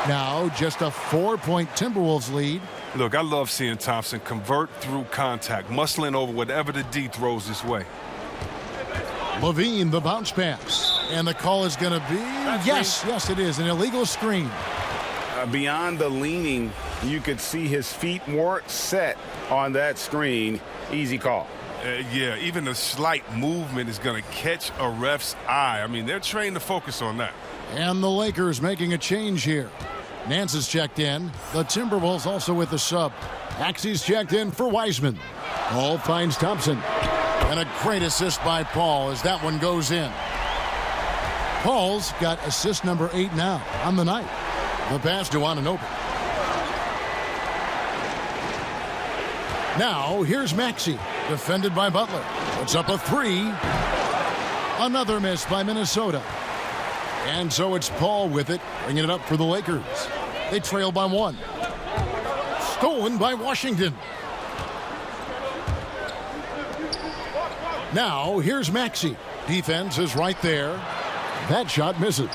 Now just a 4-point Timberwolves lead. Look, I love seeing Thompson convert through contact, muscling over whatever the D throws his way. Levine, the bounce pass. And the call is going to be, yes, it is, an illegal screen. Beyond the leaning, you could see his feet weren't set on that screen. Easy call. Yeah, even a slight movement is going to catch a ref's eye. I mean, they're trained to focus on that. And the Lakers making a change here. Nance is checked in. The Timberwolves also with the sub. Axie's checked in for Wiseman. Paul finds Thompson. And a great assist by Paul as that one goes in. Paul's got assist number 8 now on the night. The pass to Anunoby. Now here's Maxey, defended by Butler. Puts up a 3. Another miss by Minnesota. And so it's Paul with it, bringing it up for the Lakers. They trail by 1. Stolen by Washington. Now here's Maxey. Defense is right there. That shot misses.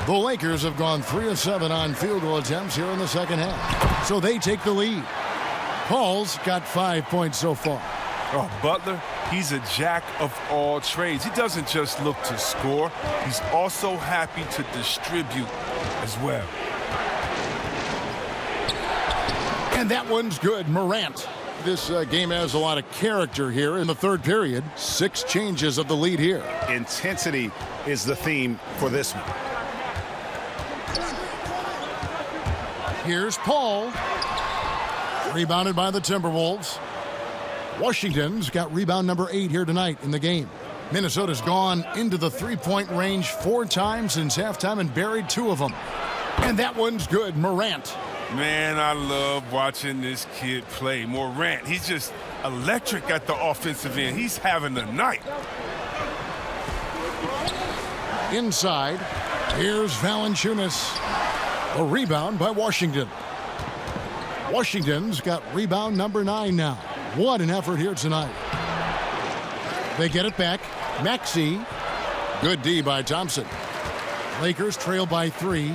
The Lakers have gone 3 of 7 on field goal attempts here in the second half. So they take the lead. Paul's got 5 points so far. Oh, Butler, he's a jack of all trades. He doesn't just look to score. He's also happy to distribute as well. And that one's good. Morant. This game has a lot of character here in the third period. 6 changes of the lead here. Intensity is the theme for this one. Here's Paul. Rebounded by the Timberwolves. Washington's got rebound number 8 here tonight in the game. Minnesota's gone into the 3-point range 4 times since halftime and buried 2 of them. And that one's good. Morant. Man, I love watching this kid play. Morant, he's just electric at the offensive end. He's having a night. Inside, here's Valanciunas. A rebound by Washington. Washington's got rebound number 9 now. What an effort here tonight. They get it back. Maxey. Good D by Thompson. Lakers trail by 3.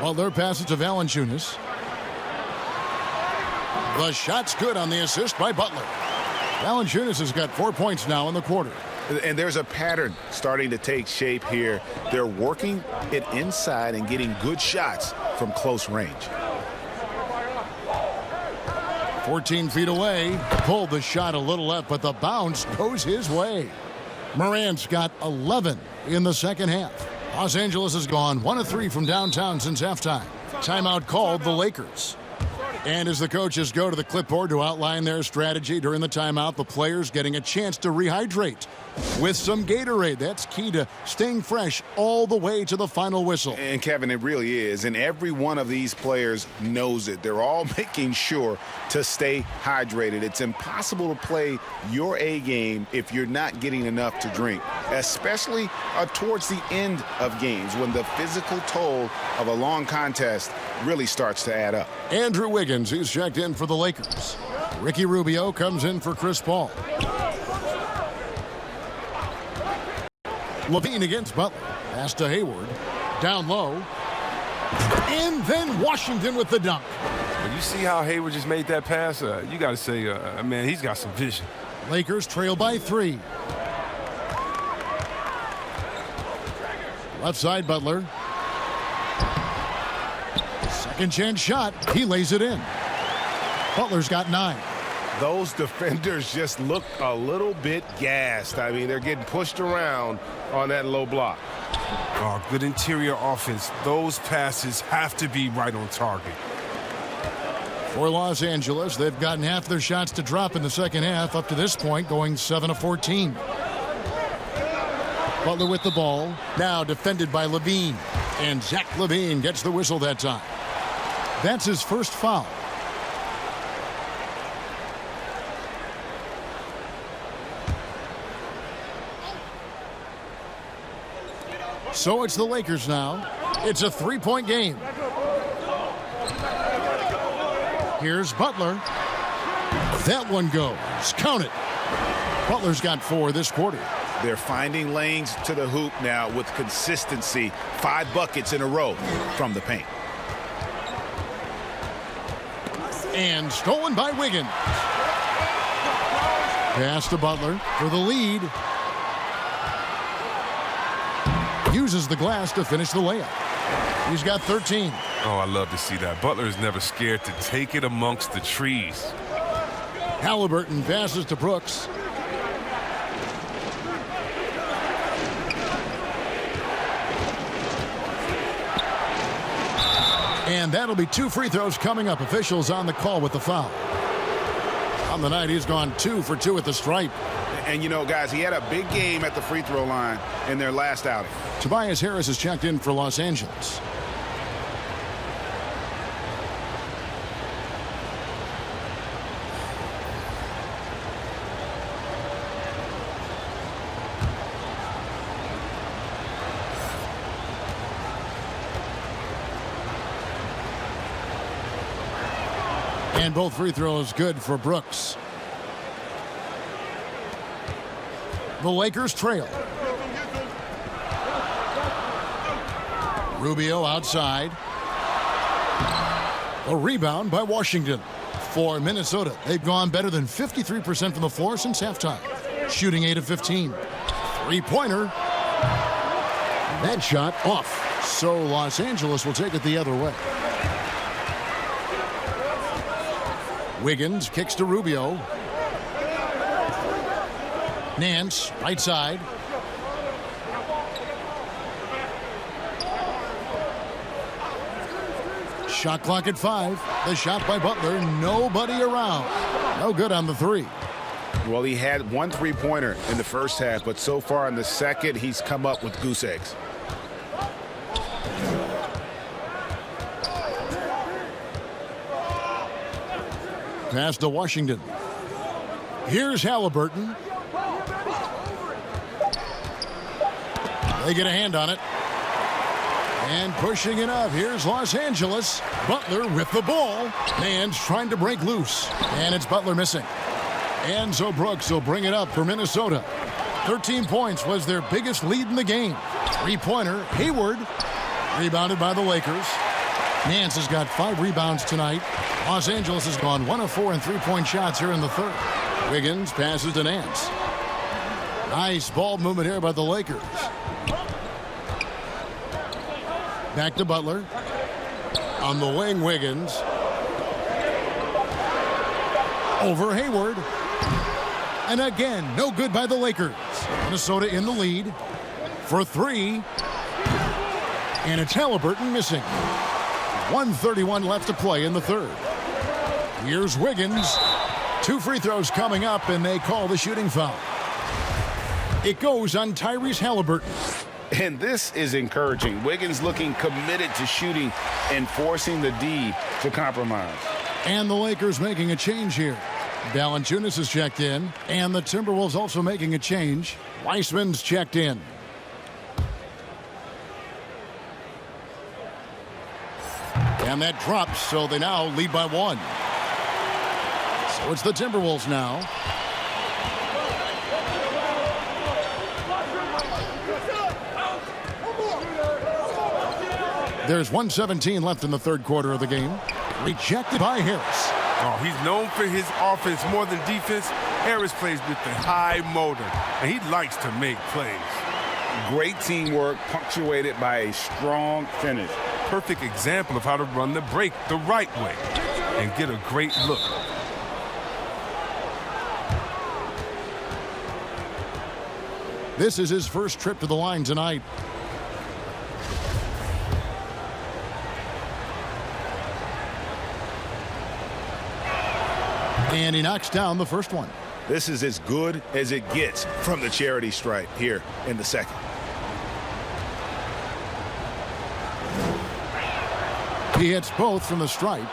Butler passes to Valanciunas. The shot's good on the assist by Butler. Valanciunas has got 4 points now in the quarter. And there's a pattern starting to take shape here. They're working it inside and getting good shots from close range. 14 feet away. Pulled the shot a little left, but the bounce goes his way. Morant's got 11 in the second half. Los Angeles has gone 1 of 3 from downtown since halftime. Timeout called the Lakers. And as the coaches go to the clipboard to outline their strategy during the timeout, the players getting a chance to rehydrate with some Gatorade. That's key to staying fresh all the way to the final whistle. And Kevin, it really is. And every one of these players knows it. They're all making sure to stay hydrated. It's impossible to play your A game if you're not getting enough to drink, especially towards the end of games when the physical toll of a long contest really starts to add up. Andrew Wiggins, he's checked in for the Lakers. Ricky Rubio comes in for Chris Paul. Levine against Butler. Pass to Hayward. Down low. And then Washington with the dunk. When you see how Hayward just made that pass, you got to say, man, he's got some vision. Lakers trail by 3. Left side, Butler. Second chance shot. He lays it in. Butler's got 9. Those defenders just looked a little bit gassed. I mean, they're getting pushed around on that low block. Oh, good interior offense. Those passes have to be right on target. For Los Angeles, they've gotten half their shots to drop in the second half, up to this point, going 7 of 14. Butler with the ball, now defended by Levine. And Zach LaVine gets the whistle that time. That's his first foul. So it's the Lakers now. It's a 3-point game. Here's Butler. That one goes. Count it. Butler's got 4 this quarter. They're finding lanes to the hoop now with consistency. 5 buckets in a row from the paint. And stolen by Wiggins. Pass to Butler for the lead. Uses the glass to finish the layup. He's got 13. Oh, I love to see that. Butler is never scared to take it amongst the trees. Halliburton passes to Brooks. And that'll be 2 free throws coming up. Officials on the call with the foul. On the night, he's gone 2 for 2 at the stripe. And, you know, guys, he had a big game at the free throw line in their last outing. Tobias Harris has checked in for Los Angeles. And both free throws good for Brooks. The Lakers trail. Rubio outside. A rebound by Washington. For Minnesota, they've gone better than 53% from the floor since halftime. Shooting 8 of 15. Three-pointer. That shot off. So Los Angeles will take it the other way. Wiggins kicks to Rubio. Nance, right side. Shot clock at 5. The shot by Butler. Nobody around. No good on the 3. Well, he had 1 3-pointer in the first half, but so far in the second, he's come up with goose eggs. Pass to Washington. Here's Halliburton. They get a hand on it. And pushing it up. Here's Los Angeles. Butler with the ball. Man's trying to break loose. And it's Butler missing. And so Brooks will bring it up for Minnesota. 13 points was their biggest lead in the game. Three-pointer, Hayward. Rebounded by the Lakers. Nance has got 5 rebounds tonight. Los Angeles has gone 1 of 4 in three-point shots here in the third. Wiggins passes to Nance. Nice ball movement here by the Lakers. Back to Butler. On the wing, Wiggins. Over Hayward. And again, no good by the Lakers. Minnesota in the lead for 3. And it's Halliburton missing. 1:31 left to play in the third. Here's Wiggins. 2 free throws coming up, and they call the shooting foul. It goes on Tyrese Halliburton. And this is encouraging. Wiggins looking committed to shooting and forcing the D to compromise. And the Lakers making a change here. Valanciunas is checked in, and the Timberwolves also making a change. Weissman's checked in. And that drops, so they now lead by 1. So it's the Timberwolves now. There's 1:17 left in the third quarter of the game. Rejected by Harris. Oh, he's known for his offense more than defense. Harris plays with the high motor, and he likes to make plays. Great teamwork punctuated by a strong finish. Perfect example of how to run the break the right way and get a great look. This is his first trip to the line tonight. And he knocks down the first one. This is as good as it gets from the charity stripe here in the second. He hits both from the stripe.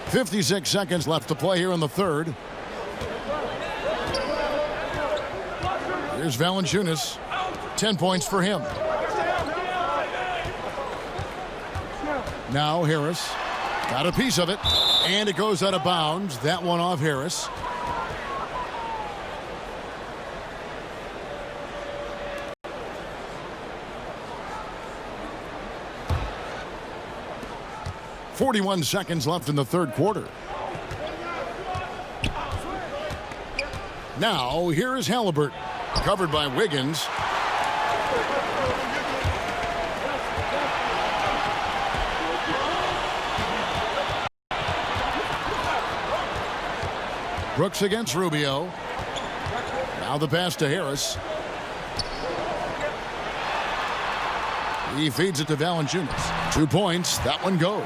56 seconds left to play here in the third. Here's Valanciunas. 10 points for him. Now Harris. Got a piece of it. And it goes out of bounds. That one off Harris. .41 seconds left in the third quarter. Now, here is Halliburton. Covered by Wiggins. Brooks against Rubio. Now the pass to Harris. He feeds it to Valanciunas. 2 points. That one goes.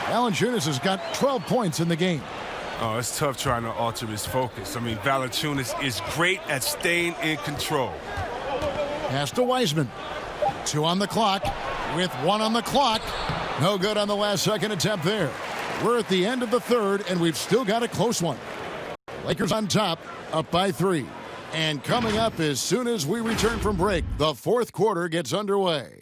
Valanciunas has got 12 points in the game. Oh, it's tough trying to alter his focus. I mean, Valanciunas is great at staying in control. Pass to Wiseman. 2 on the clock. With 1 on the clock. No good on the last second attempt there. We're at the end of the third, and we've still got a close one. Lakers on top, up by 3. And coming up as soon as we return from break, the fourth quarter gets underway.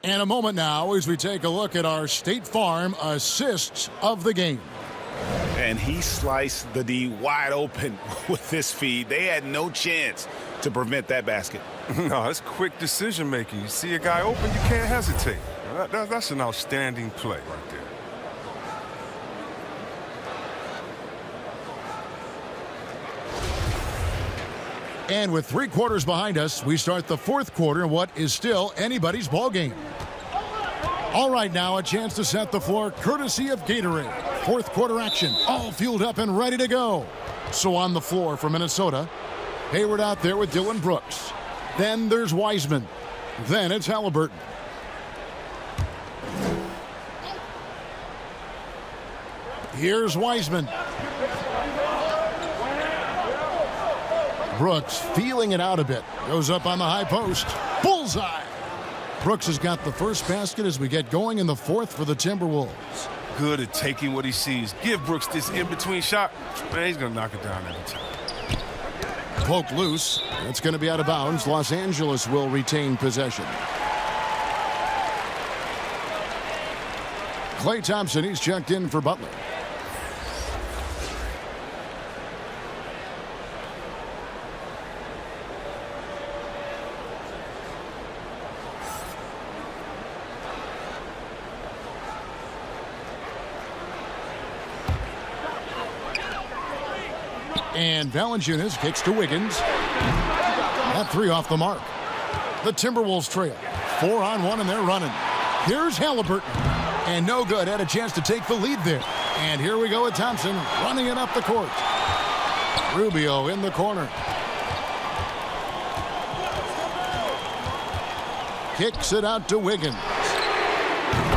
And a moment now as we take a look at our State Farm assists of the game. And he sliced the D wide open with this feed. They had no chance to prevent that basket. No, it's quick decision making. You see a guy open, you can't hesitate. That's an outstanding play right there. And with 3 quarters behind us, we start the fourth quarter in what is still anybody's ball game. All right, now a chance to set the floor courtesy of Gatorade. Fourth quarter action, all fueled up and ready to go. So on the floor for Minnesota, Hayward out there with Dylan Brooks. Then there's Wiseman. Then it's Halliburton. Here's Wiseman. Brooks feeling it out a bit. Goes up on the high post. Bullseye. Brooks has got the first basket as we get going in the fourth for the Timberwolves. Good at taking what he sees. Give Brooks this in-between shot. Man, he's going to knock it down every time. Poked loose. It's going to be out of bounds. Los Angeles will retain possession. Klay Thompson, he's checked in for Butler. And Valanciunas kicks to Wiggins. That 3 off the mark. The Timberwolves trail. 4-on-1 and they're running. Here's Halliburton. And no good. Had a chance to take the lead there. And here we go with Thompson running it up the court. Rubio in the corner. Kicks it out to Wiggins.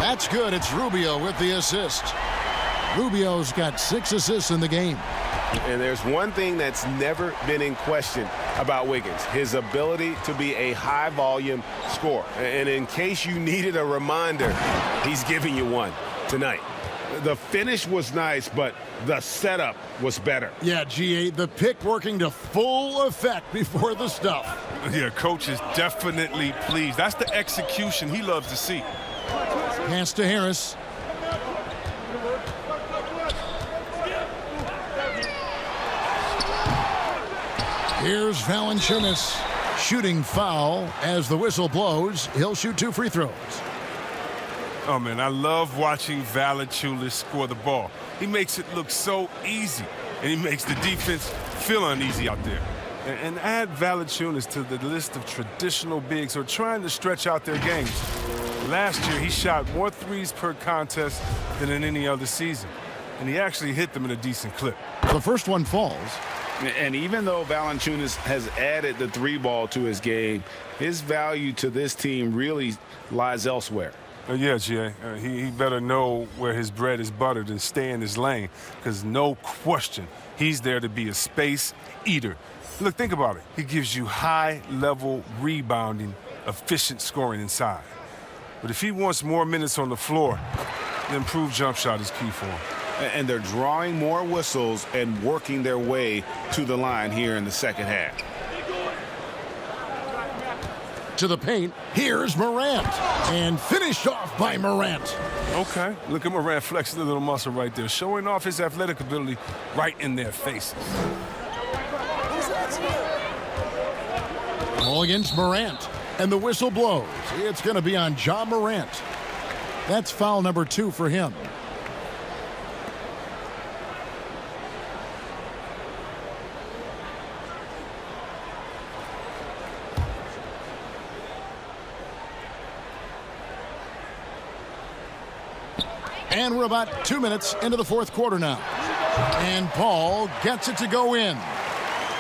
That's good. It's Rubio with the assist. Rubio's got 6 assists in the game. And there's one thing that's never been in question about Wiggins, his ability to be a high-volume scorer. And in case you needed a reminder, he's giving you one tonight. The finish was nice, but the setup was better. Yeah, GA, the pick working to full effect before the stuff. Yeah, coach is definitely pleased. That's the execution he loves to see. Pass to Harris. Here's Valanciunas. Shooting foul as the whistle blows. He'll shoot 2 free throws. Oh, man, I love watching Valanciunas score the ball. He makes it look so easy, and he makes the defense feel uneasy out there. And add Valanciunas to the list of traditional bigs who are trying to stretch out their games. Last year, he shot more threes per contest than in any other season, and he actually hit them in a decent clip. The first one falls. And even though Valanciunas has added the 3-ball to his game, his value to this team really lies elsewhere. Yeah, Jay. He better know where his bread is buttered and stay in his lane, because no question, he's there to be a space eater. Look, think about it. He gives you high-level rebounding, efficient scoring inside. But if he wants more minutes on the floor, the improved jump shot is key for him. And they're drawing more whistles and working their way to the line here in the second half. To the paint, here's Morant. And finished off by Morant. Okay, look at Morant flexing the little muscle right there, showing off his athletic ability right in their faces. Ball against Morant. And the whistle blows. It's going to be on Ja Morant. That's foul number 2 for him. And we're about 2 minutes into the fourth quarter now. And Paul gets it to go in.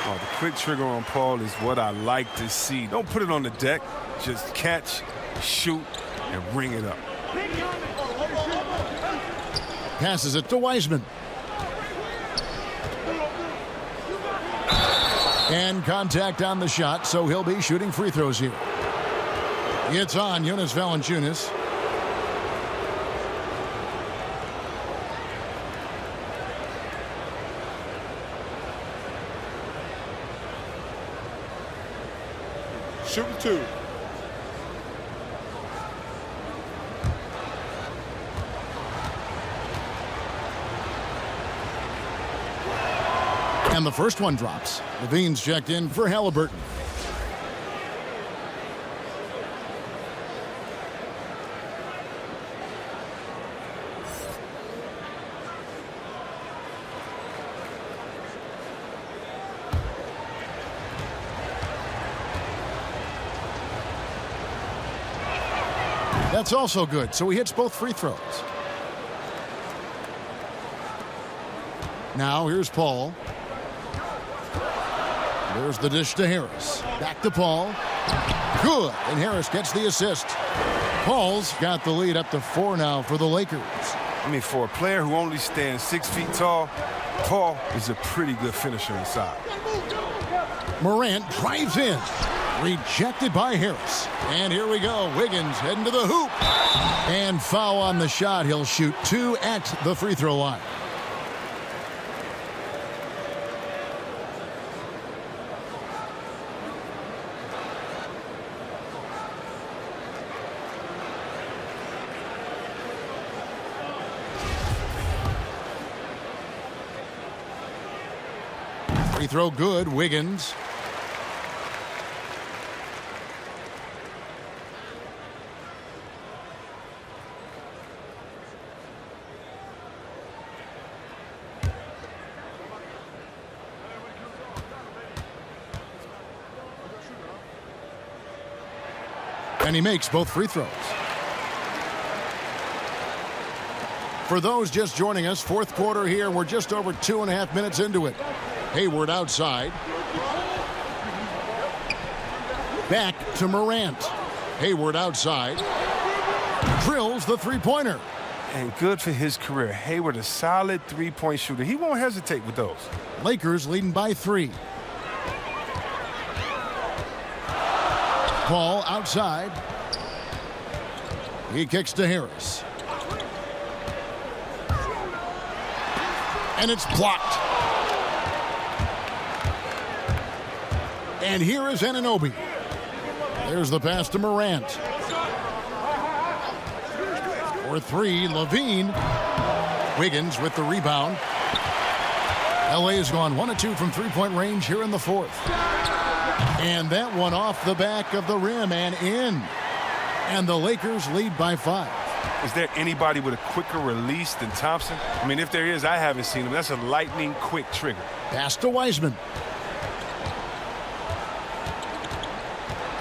Oh, the quick trigger on Paul is what I like to see. Don't put it on the deck. Just catch, shoot, and ring it up. Passes it to Wiseman. And contact on the shot, so he'll be shooting free throws here. It's on Jonas Valanciunas. Shooting 2. And the first one drops. Levine's checked in for Halliburton. That's also good, so he hits both free throws. Now here's Paul. There's the dish to Harris. Back to Paul. Good, and Harris gets the assist. Paul's got the lead up to 4 now for the Lakers. I mean, for a player who only stands 6 feet tall, Paul is a pretty good finisher inside. Morant drives in. Rejected by Harris. And here we go. Wiggins heading to the hoop. And foul on the shot. He'll shoot 2 at the free throw line. Free throw good. Wiggins. And he makes both free throws. For those just joining us, fourth quarter here. We're just over 2.5 minutes into it. Hayward outside. Back to Morant. Hayward outside. Drills the three-pointer. And good for his career. Hayward, a solid three-point shooter. He won't hesitate with those. Lakers leading by 3. Paul outside. He kicks to Harris. And it's blocked. And here is Anunoby. There's the pass to Morant. For 3, Levine. Wiggins with the rebound. LA has gone 1 of 2 from three-point range here in the fourth. And that one off the back of the rim and in. And the Lakers lead by 5. Is there anybody with a quicker release than Thompson? I mean, if there is, I haven't seen him. That's a lightning quick trigger. Pass to Wiseman.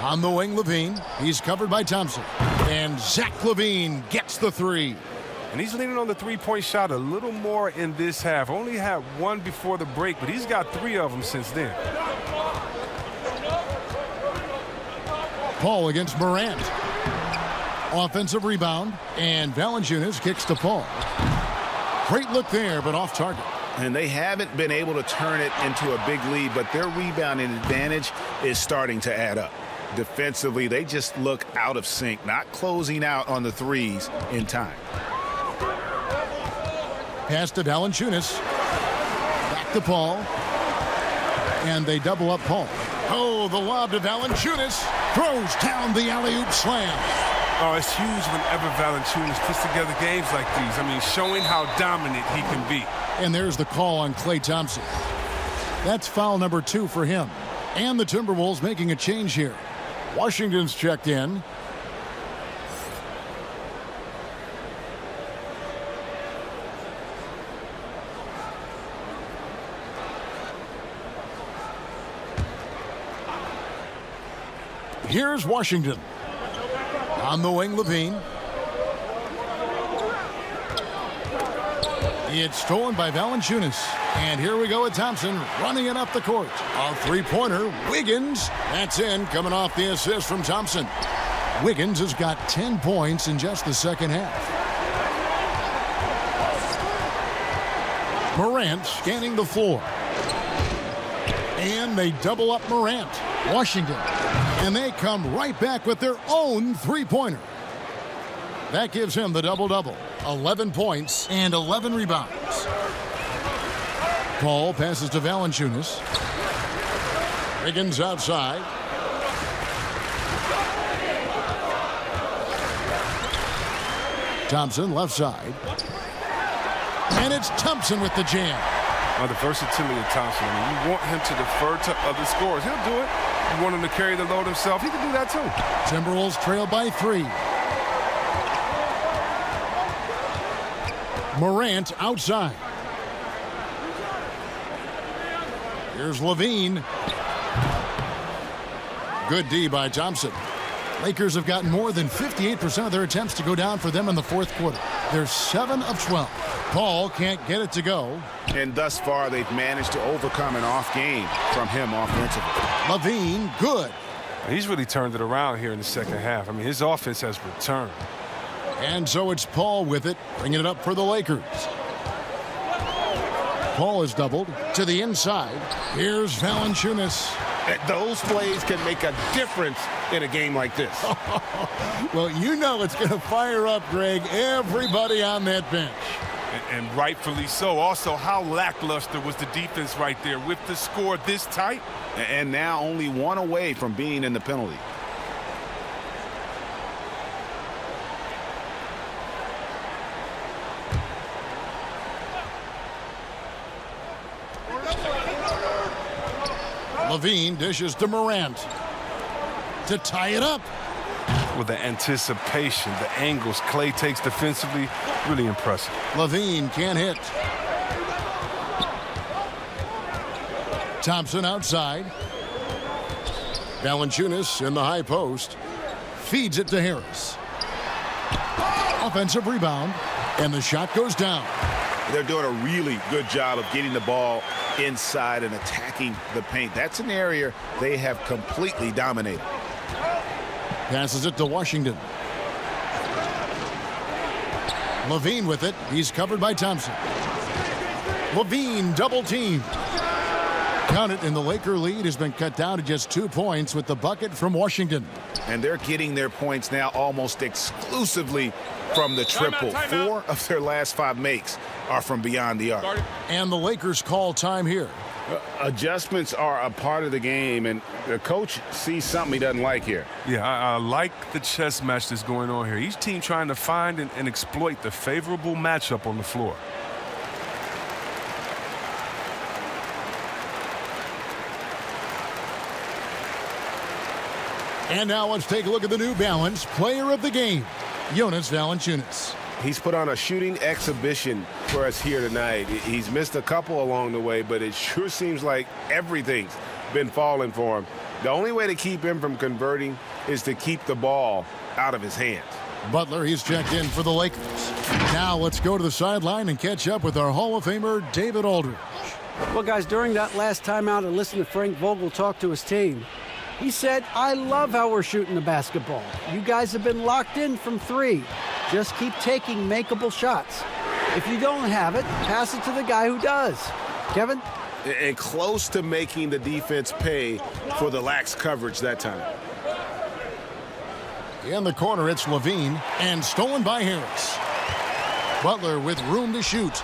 On the wing, Levine. He's covered by Thompson. And Zach Levine gets the three. And he's leaning on the three-point shot a little more in this half. Only had one before the break, but he's got 3 of them since then. Paul against Morant. Offensive rebound, and Valanciunas kicks to Paul. Great look there, but off target. And they haven't been able to turn it into a big lead, but their rebounding advantage is starting to add up. Defensively, they just look out of sync, not closing out on the threes in time. Pass to Valanciunas. Back to Paul. And they double up Paul. Oh, the lob to Valanciunas. Throws down the alley-oop slam. Oh, it's huge whenever Valanciunas puts together games like these. I mean, showing how dominant he can be. And there's the call on Klay Thompson. That's foul number 2 for him. And the Timberwolves making a change here. Washington's checked in. Here's Washington. On the wing, Levine. It's stolen by Valanciunas. And here we go with Thompson running it up the court. A three-pointer, Wiggins. That's in, coming off the assist from Thompson. Wiggins has got 10 points in just the second half. Morant scanning the floor. And they double up Morant. Washington. And they come right back with their own three-pointer. That gives him the double-double. 11 points and 11 rebounds. Paul passes to Valanciunas. Wiggins outside. Thompson left side. And it's Thompson with the jam. Oh, the versatility of Thompson. I mean, you want him to defer to other scorers. He'll do it. You want him to carry the load himself. He can do that too. Timberwolves trail by 3. Morant outside. Here's Levine. Good D by Thompson. Lakers have gotten more than 58% of their attempts to go down for them in the fourth quarter. They're 7 of 12. Paul can't get it to go. And thus far, they've managed to overcome an off game from him offensively. Levine, good. He's really turned it around here in the second half. I mean, his offense has returned. And so it's Paul with it, bringing it up for the Lakers. Paul is doubled to the inside. Here's Valanciunas. Those plays can make a difference in a game like this. Well, you know it's going to fire up, Greg, everybody on that bench. And rightfully so. Also, how lackluster was the defense right there with the score this tight? And now only 1 away from being in the penalty. Levine dishes to Morant to tie it up. With the anticipation, the angles Klay takes defensively, really impressive. Levine can't hit. Thompson outside. Valanciunas in the high post. Feeds it to Harris. Offensive rebound. And the shot goes down. They're doing a really good job of getting the ball inside and attacking the paint. That's an area they have completely dominated. Passes it to Washington. Levine with it. He's covered by Thompson. Levine double teamed. Count it, and the Laker lead has been cut down to just 2 points with the bucket from Washington. And they're getting their points now almost exclusively from the triple. 4 of their last 5 makes are from beyond the arc. And the Lakers call time here. Adjustments are a part of the game, and the coach sees something he doesn't like here. Yeah, I like the chess match that's going on here. Each team trying to find and exploit the favorable matchup on the floor. And now let's take a look at the New Balance Player of the Game, Jonas Valanciunas. He's put on a shooting exhibition for us here tonight. He's missed a couple along the way, but it sure seems like everything's been falling for him. The only way to keep him from converting is to keep the ball out of his hands. Butler, he's checked in for the Lakers. Now let's go to the sideline and catch up with our Hall of Famer, David Aldridge. Well, guys, during that last timeout, I listened to Frank Vogel talk to his team. He said, I love how we're shooting the basketball. You guys have been locked in from three. Just keep taking makeable shots. If you don't have it, pass it to the guy who does. Kevin? And close to making the defense pay for the lax coverage that time. In the corner, it's Levine, and stolen by Harris. Butler with room to shoot.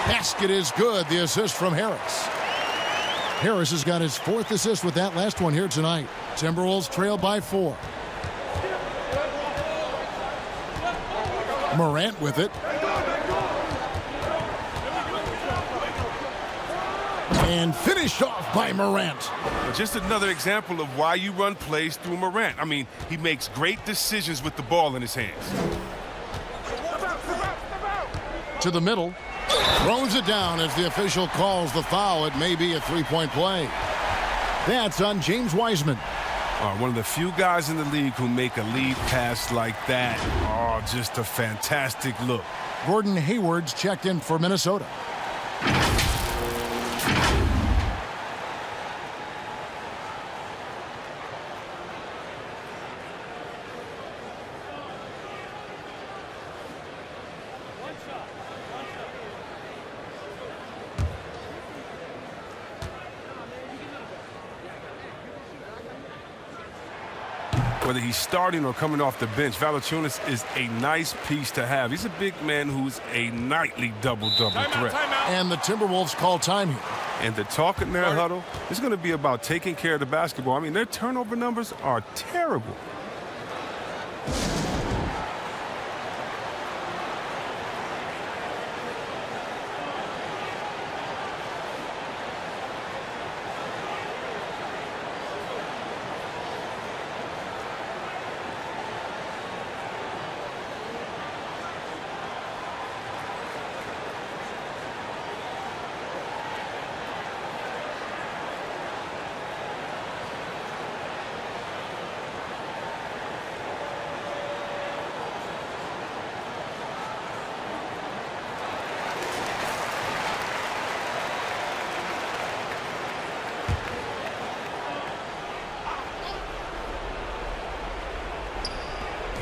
Basket is good, the assist from Harris. Harris has got his 4th assist with that last one here tonight. Timberwolves trail by 4. Morant with it. And finished off by Morant. Just another example of why you run plays through Morant. I mean, he makes great decisions with the ball in his hands. To the middle. Throws it down as the official calls the foul. It may be a three-point play. That's on James Wiseman. One of the few guys in the league who make a lead pass like that. Oh, just a fantastic look. Gordon Hayward's checked in for Minnesota. Whether he's starting or coming off the bench, Valanciunas is a nice piece to have. He's a big man who's a nightly double-double threat. And the Timberwolves call time here. And the talk in their huddle is going to be about taking care of the basketball. I mean, their turnover numbers are terrible.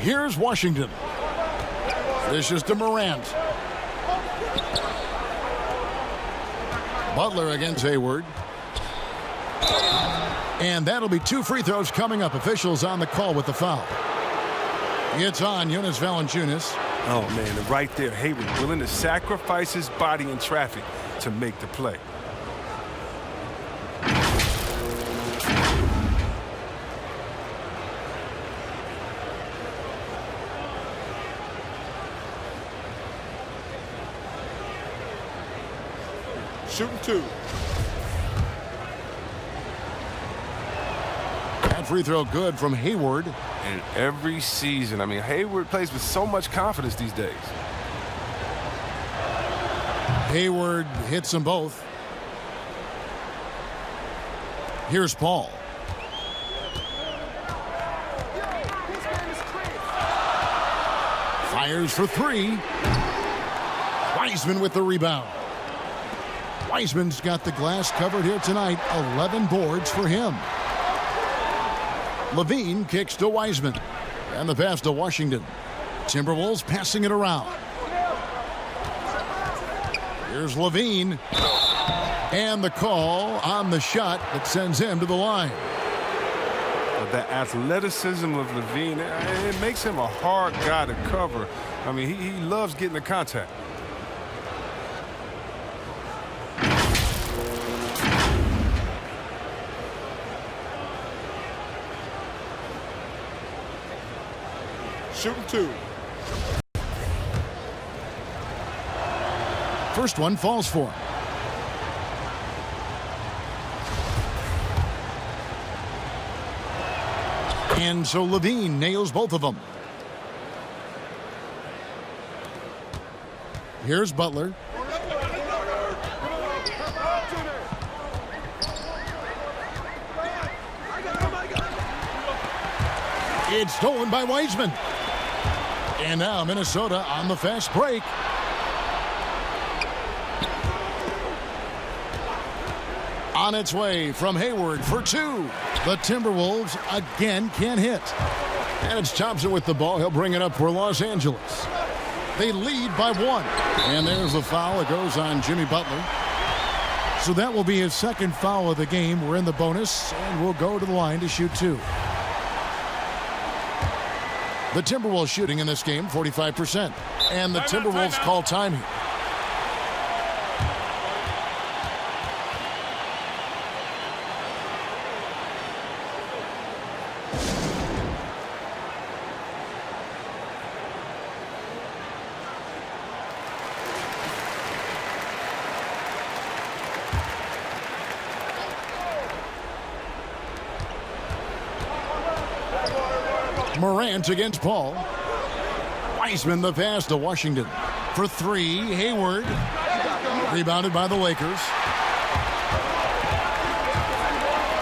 Here's Washington. This is to Morant. Butler against Hayward. And that'll be 2 free throws coming up. Officials on the call with the foul. It's on Jonas Valanciunas. Oh, man, and right there, Hayward willing to sacrifice his body in traffic to make the play. Shooting 2. That free throw good from Hayward. And every season, I mean, Hayward plays with so much confidence these days. Hayward hits them both. Here's Paul. Fires for 3. Wiseman with the rebound. Wiseman's got the glass covered here tonight. 11 boards for him. Levine kicks to Wiseman. And the pass to Washington. Timberwolves passing it around. Here's Levine. And the call on the shot that sends him to the line. But the athleticism of Levine, it makes him a hard guy to cover. I mean, he loves getting the contact. Shooting 2. First one falls for him. And so Levine nails both of them. Here's Butler. It's stolen by Wiseman. And now Minnesota on the fast break. On its way from Hayward for two. The Timberwolves again can't hit. And it's Thompson with the ball. He'll bring it up for Los Angeles. They lead by one. And there's the foul. It goes on Jimmy Butler. So that will be his second foul of the game. We're in the bonus, and we'll go to the line to shoot two. The Timberwolves shooting in this game, 45%. And the Timberwolves call time here. Morant against Paul. Wiseman the pass to Washington. For three, Hayward. Rebounded by the Lakers.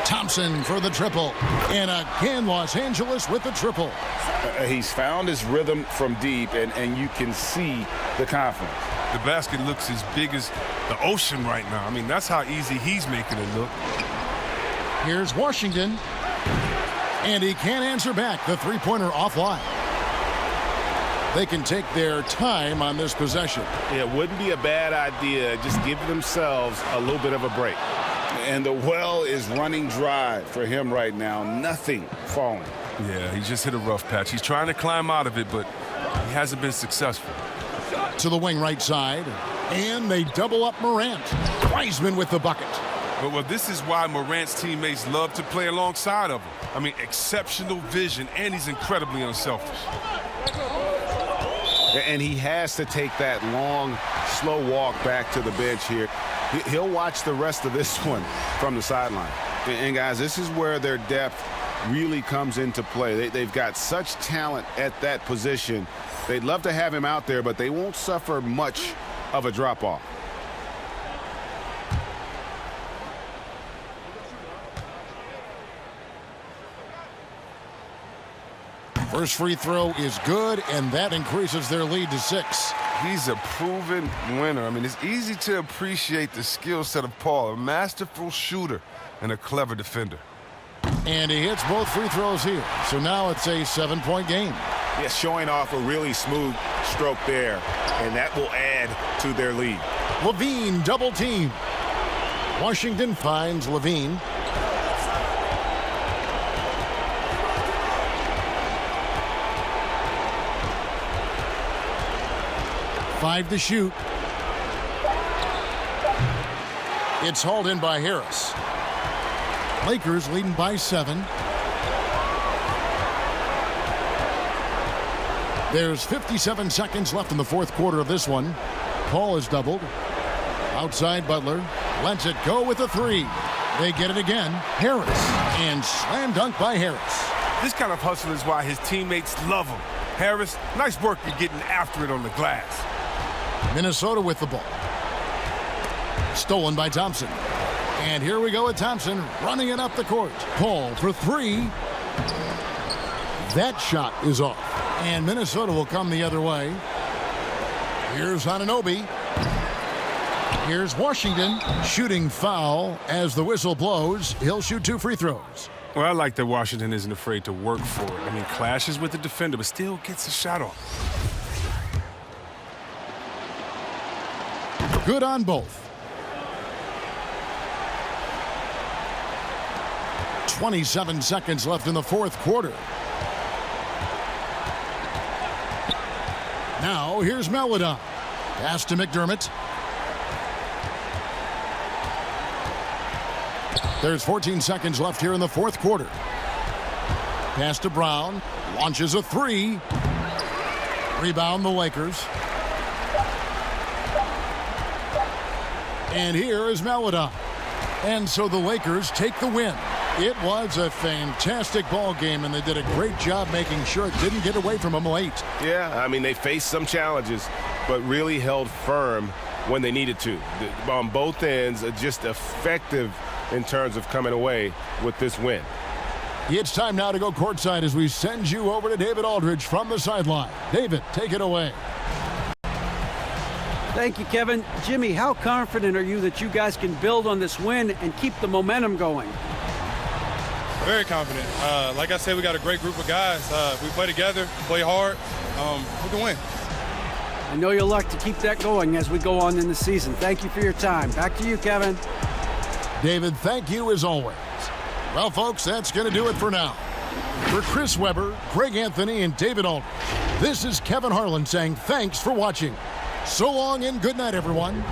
Thompson for the triple. And again, Los Angeles with the triple. He's found his rhythm from deep, and you can see the confidence. The basket looks as big as the ocean right now. I mean, that's how easy he's making it look. Here's Washington. And he can't answer back. The three-pointer offline. They can take their time on this possession. It wouldn't be a bad idea. Just give themselves a little bit of a break. And the well is running dry for him right now. Nothing falling. Yeah, he just hit a rough patch. He's trying to climb out of it, but he hasn't been successful. To the wing right side. And they double up Morant. Wiseman with the bucket. Well, this is why Morant's teammates love to play alongside of him. I mean, exceptional vision, and he's incredibly unselfish. And he has to take that long, slow walk back to the bench here. He'll watch the rest of this one from the sideline. And guys, this is where their depth really comes into play. They've got such talent at that position. They'd love to have him out there, but they won't suffer much of a drop-off. First free throw is good, and that increases their lead to 6. He's a proven winner. I mean, it's easy to appreciate the skill set of Paul, a masterful shooter and a clever defender. And he hits both free throws here. So now it's a 7-point game. Yeah, showing off a really smooth stroke there, and that will add to their lead. Levine double team. Washington finds Levine. Five to shoot. It's hauled in by Harris. Lakers leading by 7. There's 57 seconds left in the fourth quarter of this one. Paul is doubled. Outside Butler. Lets it go with a three. They get it again. Harris. And slam dunk by Harris. This kind of hustle is why his teammates love him. Harris, nice work you're getting after it on the glass. Minnesota with the ball. Stolen by Thompson. And here we go with Thompson running it up the court. Paul for three. That shot is off. And Minnesota will come the other way. Here's Anunoby. Here's Washington. Shooting foul as the whistle blows. He'll shoot 2 free throws. Well, I like that Washington isn't afraid to work for it. I mean, clashes with the defender, but still gets a shot off. Good on both. 27 seconds left in the fourth quarter. Now here's Melodon. Pass to McDermott. There's 14 seconds left here in the fourth quarter. Pass to Brown. Launches a three. Rebound the Lakers. And here is Melodon. And so the Lakers take the win. It was a fantastic ball game, and they did a great job making sure it didn't get away from them late. Yeah, I mean, they faced some challenges, but really held firm when they needed to. On both ends, just effective in terms of coming away with this win. It's time now to go courtside as we send you over to David Aldridge from the sideline. David, take it away. Thank you, Kevin. Jimmy, how confident are you that you guys can build on this win and keep the momentum going? Very confident. Like I said, we got a great group of guys. We play together, play hard. We can win. I know you'll like to keep that going as we go on in the season. Thank you for your time. Back to you, Kevin. David, thank you as always. Well, folks, that's going to do it for now. For Chris Webber, Greg Anthony, and David Aldridge, this is Kevin Harlan saying thanks for watching. So long and good night, everyone.